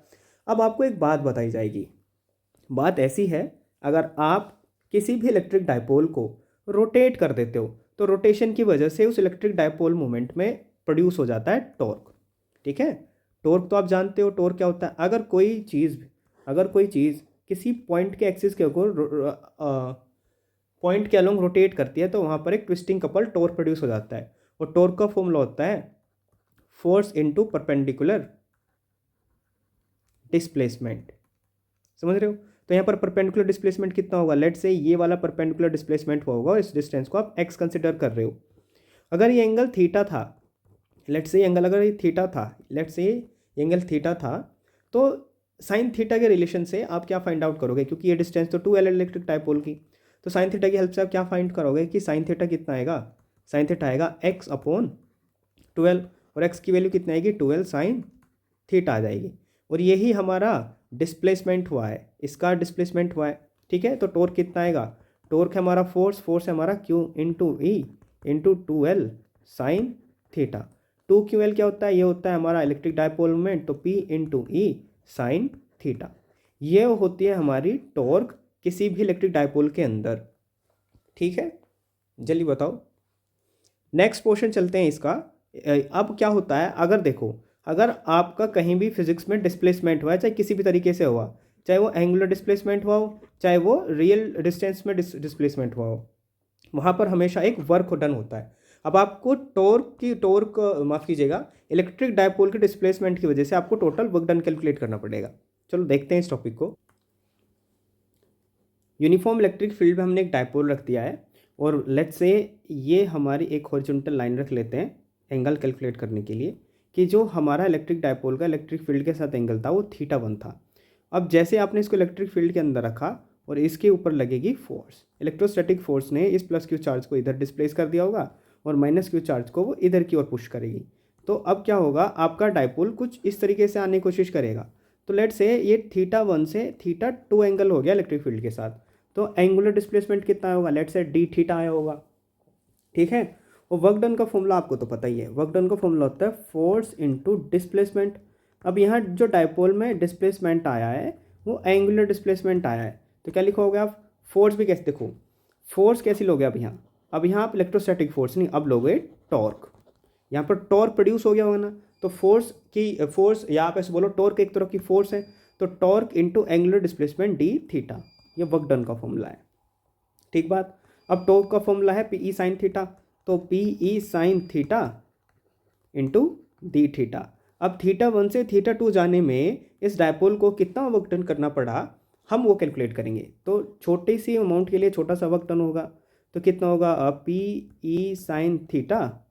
Speaker 1: अब आपको एक बात बताई जाएगी, बात ऐसी है, अगर आप किसी भी इलेक्ट्रिक डायपोल को रोटेट कर देते हो तो रोटेशन की वजह से उस इलेक्ट्रिक डायपोल मोमेंट में प्रोड्यूस हो जाता है टॉर्क। ठीक है, टॉर्क तो आप जानते हो, टॉर्क क्या होता है, अगर कोई चीज़ किसी पॉइंट के एक्सिस के पॉइंट के अलोंग रोटेट करती है तो वहाँ पर एक ट्विस्टिंग कपल टॉर्क प्रोड्यूस हो जाता है, और टॉर्क का फॉर्मूला होता है फोर्स इनटू परपेंडिकुलर डिस्प्लेसमेंट, समझ रहे हो। तो यहाँ पर परपेंडिकुलर डिस्प्लेसमेंट कितना होगा, लेट्स से ये वाला परपेंडिकुलर डिस्प्लेसमेंट होगा, इस डिस्टेंस को आप एक्स कंसिडर कर रहे हो। अगर ये एंगल थीटा था, लेट्स से एंगल अगर ये थीटा था, लेट्स से ये एंगल थीटा था, तो साइन थीटा के रिलेशन से आप क्या फाइंड आउट करोगे, क्योंकि ये डिस्टेंस तो 2L इलेक्ट्रिक डायपोल की, तो साइन थीटा की हेल्प से आप क्या फाइंड करोगे कि साइन थीटा कितना आएगा, साइन थीटा आएगा x/12 और x की वैल्यू कितनी आएगी, 12 साइन थीटा आ जाएगी, और यही हमारा डिस्प्लेसमेंट हुआ है, इसका डिस्प्लेसमेंट हुआ है। ठीक है, तो टॉर्क कितना आएगा, टॉर्क है हमारा फोर्स है हमारा Q into E into 2L sine theta. 2QL क्या होता है, ये होता है हमारा इलेक्ट्रिक डायपोल मोमेंट, तो P इंटू ई साइन थीटा, ये होती है हमारी टॉर्क किसी भी इलेक्ट्रिक डायपोल के अंदर। ठीक है, जल्दी बताओ। नेक्स्ट पोर्शन चलते हैं इसका। अब क्या होता है, अगर देखो, अगर आपका कहीं भी फिजिक्स में डिस्प्लेसमेंट हुआ है, चाहे किसी भी तरीके से हुआ, चाहे वो एंगुलर डिस्प्लेसमेंट हुआ हो, चाहे वो रियल डिस्टेंस में डिस्प्लेसमेंट हुआ हो, वहाँ पर हमेशा एक वर्क डन होता है। अब आपको टॉर्क माफ़ कीजिएगा, इलेक्ट्रिक डायपोल के डिस्प्लेसमेंट की वजह से आपको टोटल वर्क डन कैलकुलेट करना पड़ेगा। चलो देखते हैं इस टॉपिक को। यूनिफॉर्म इलेक्ट्रिक फील्ड में हमने एक डायपोल रख दिया है, और लेट्स से ये हमारी एक हॉरिजॉन्टल लाइन रख लेते हैं एंगल कैलकुलेट करने के लिए, कि जो हमारा इलेक्ट्रिक डायपोल का इलेक्ट्रिक फील्ड के साथ एंगल था वो θ1 था। अब जैसे आपने इसको इलेक्ट्रिक फील्ड के अंदर रखा और इसके ऊपर लगेगी फोर्स, इलेक्ट्रोस्टैटिक फोर्स ने इस प्लस क्यू चार्ज को इधर डिस्प्लेस कर दिया होगा और माइनस क्यू चार्ज को वो इधर की ओर पुश करेगी। तो अब क्या होगा, आपका डायपोल कुछ इस तरीके से आने की कोशिश करेगा। तो लेट से ये θ1 से θ2 एंगल हो गया इलेक्ट्रिक फील्ड के साथ, तो एंगुलर डिस्प्लेसमेंट कितना होगा, लेट से d θ आया होगा। ठीक है, और वर्क डन का फॉर्मूला आपको तो पता ही है, वर्क डन का फॉर्मूला होता है फोर्स इनटू डिस्प्लेसमेंट। अब यहाँ जो डायपोल में डिस्प्लेसमेंट आया है वो एंगुलर डिस्प्लेसमेंट आया है, तो क्या लिखोगे आप, फोर्स भी कैसे, देखो फोर्स कैसी लोगे अब यहाँ आप इलेक्ट्रोस्टैटिक फोर्स नहीं, अब लोगे टॉर्क। यहाँ पर टॉर्क प्रोड्यूस हो गया होगा ना, तो फोर्स या आप ऐसे बोलो टॉर्क एक तरह की फोर्स है, तो torque into angular displacement d θ, ये वर्क डन का फॉर्मूला है। ठीक बात। अब टॉर्क का फॉर्मूला है पी ई साइन थीटा, तो P E sine theta into D theta. अब θ1 से θ2 जाने में इस डायपोल को कितना वर्क डन करना पड़ा, हम वो कैलकुलेट करेंगे। तो छोटी सी अमाउंट के लिए छोटा सा वर्क डन होगा, तो कितना होगा, P E sine theta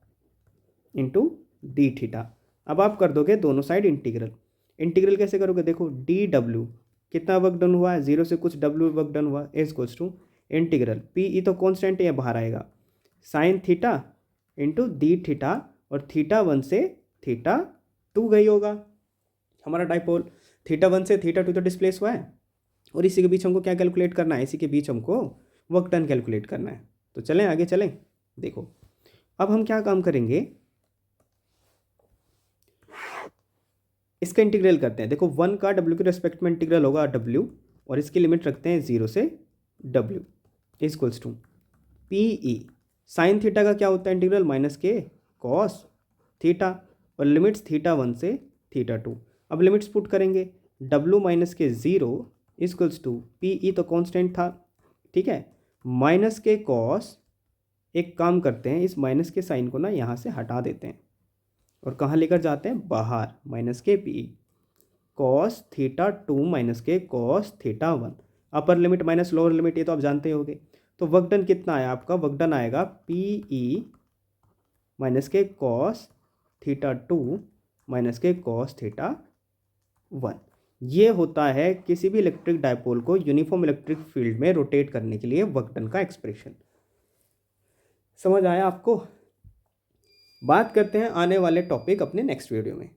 Speaker 1: into D theta. अब आप कर दोगे दोनों साइड इंटीग्रल कैसे करोगे, देखो डी डब्ल्यू कितना वर्क डन हुआ है, जीरो से कुछ डब्ल्यू वर्क डन हुआ, is equals to integral P E तो कॉन्स्टेंट है, बाहर आएगा, sine theta into D theta, और θ1 से θ2 गई होगा हमारा डायपोल। θ1 से θ2 तो डिस्प्लेस हुआ है, और इसी के बीच हमको क्या कैलकुलेट करना है, इसी के बीच हमको वर्क डन कैलकुलेट करना है। तो चलें आगे चलें। देखो अब हम क्या काम करेंगे, इसका इंटीग्रल करते हैं। देखो 1 का w के रेस्पेक्ट में इंटीग्रल होगा w, और इसकी लिमिट रखते हैं 0 से w equals to P E sine theta का क्या होता है इंटीग्रल, माइनस के कॉस थीटा, और लिमिट्स θ1 से θ2। अब लिमिट्स पुट करेंगे, w माइनस के 0 इक्वल्स टू पी ई तो कांस्टेंट था, ठीक है, माइनस के कॉस, एक काम करते हैं इस माइनस के साइन को ना यहाँ से हटा देते हैं और कहाँ लेकर जाते हैं, बाहर, minus K P cos θ2 minus के cos θ1, upper limit minus lower limit, ये तो आप जानते होंगे। तो वर्क डन कितना आया आपका, वर्क डन आएगा पी ई माइनस के कॉस θ2 माइनस के कॉस θ1। ये होता है किसी भी इलेक्ट्रिक डायपोल को यूनिफॉर्म इलेक्ट्रिक फील्ड में रोटेट करने के लिए वर्क डन का एक्सप्रेशन। समझ आया आपको? बात करते हैं आने वाले टॉपिक अपने नेक्स्ट वीडियो में।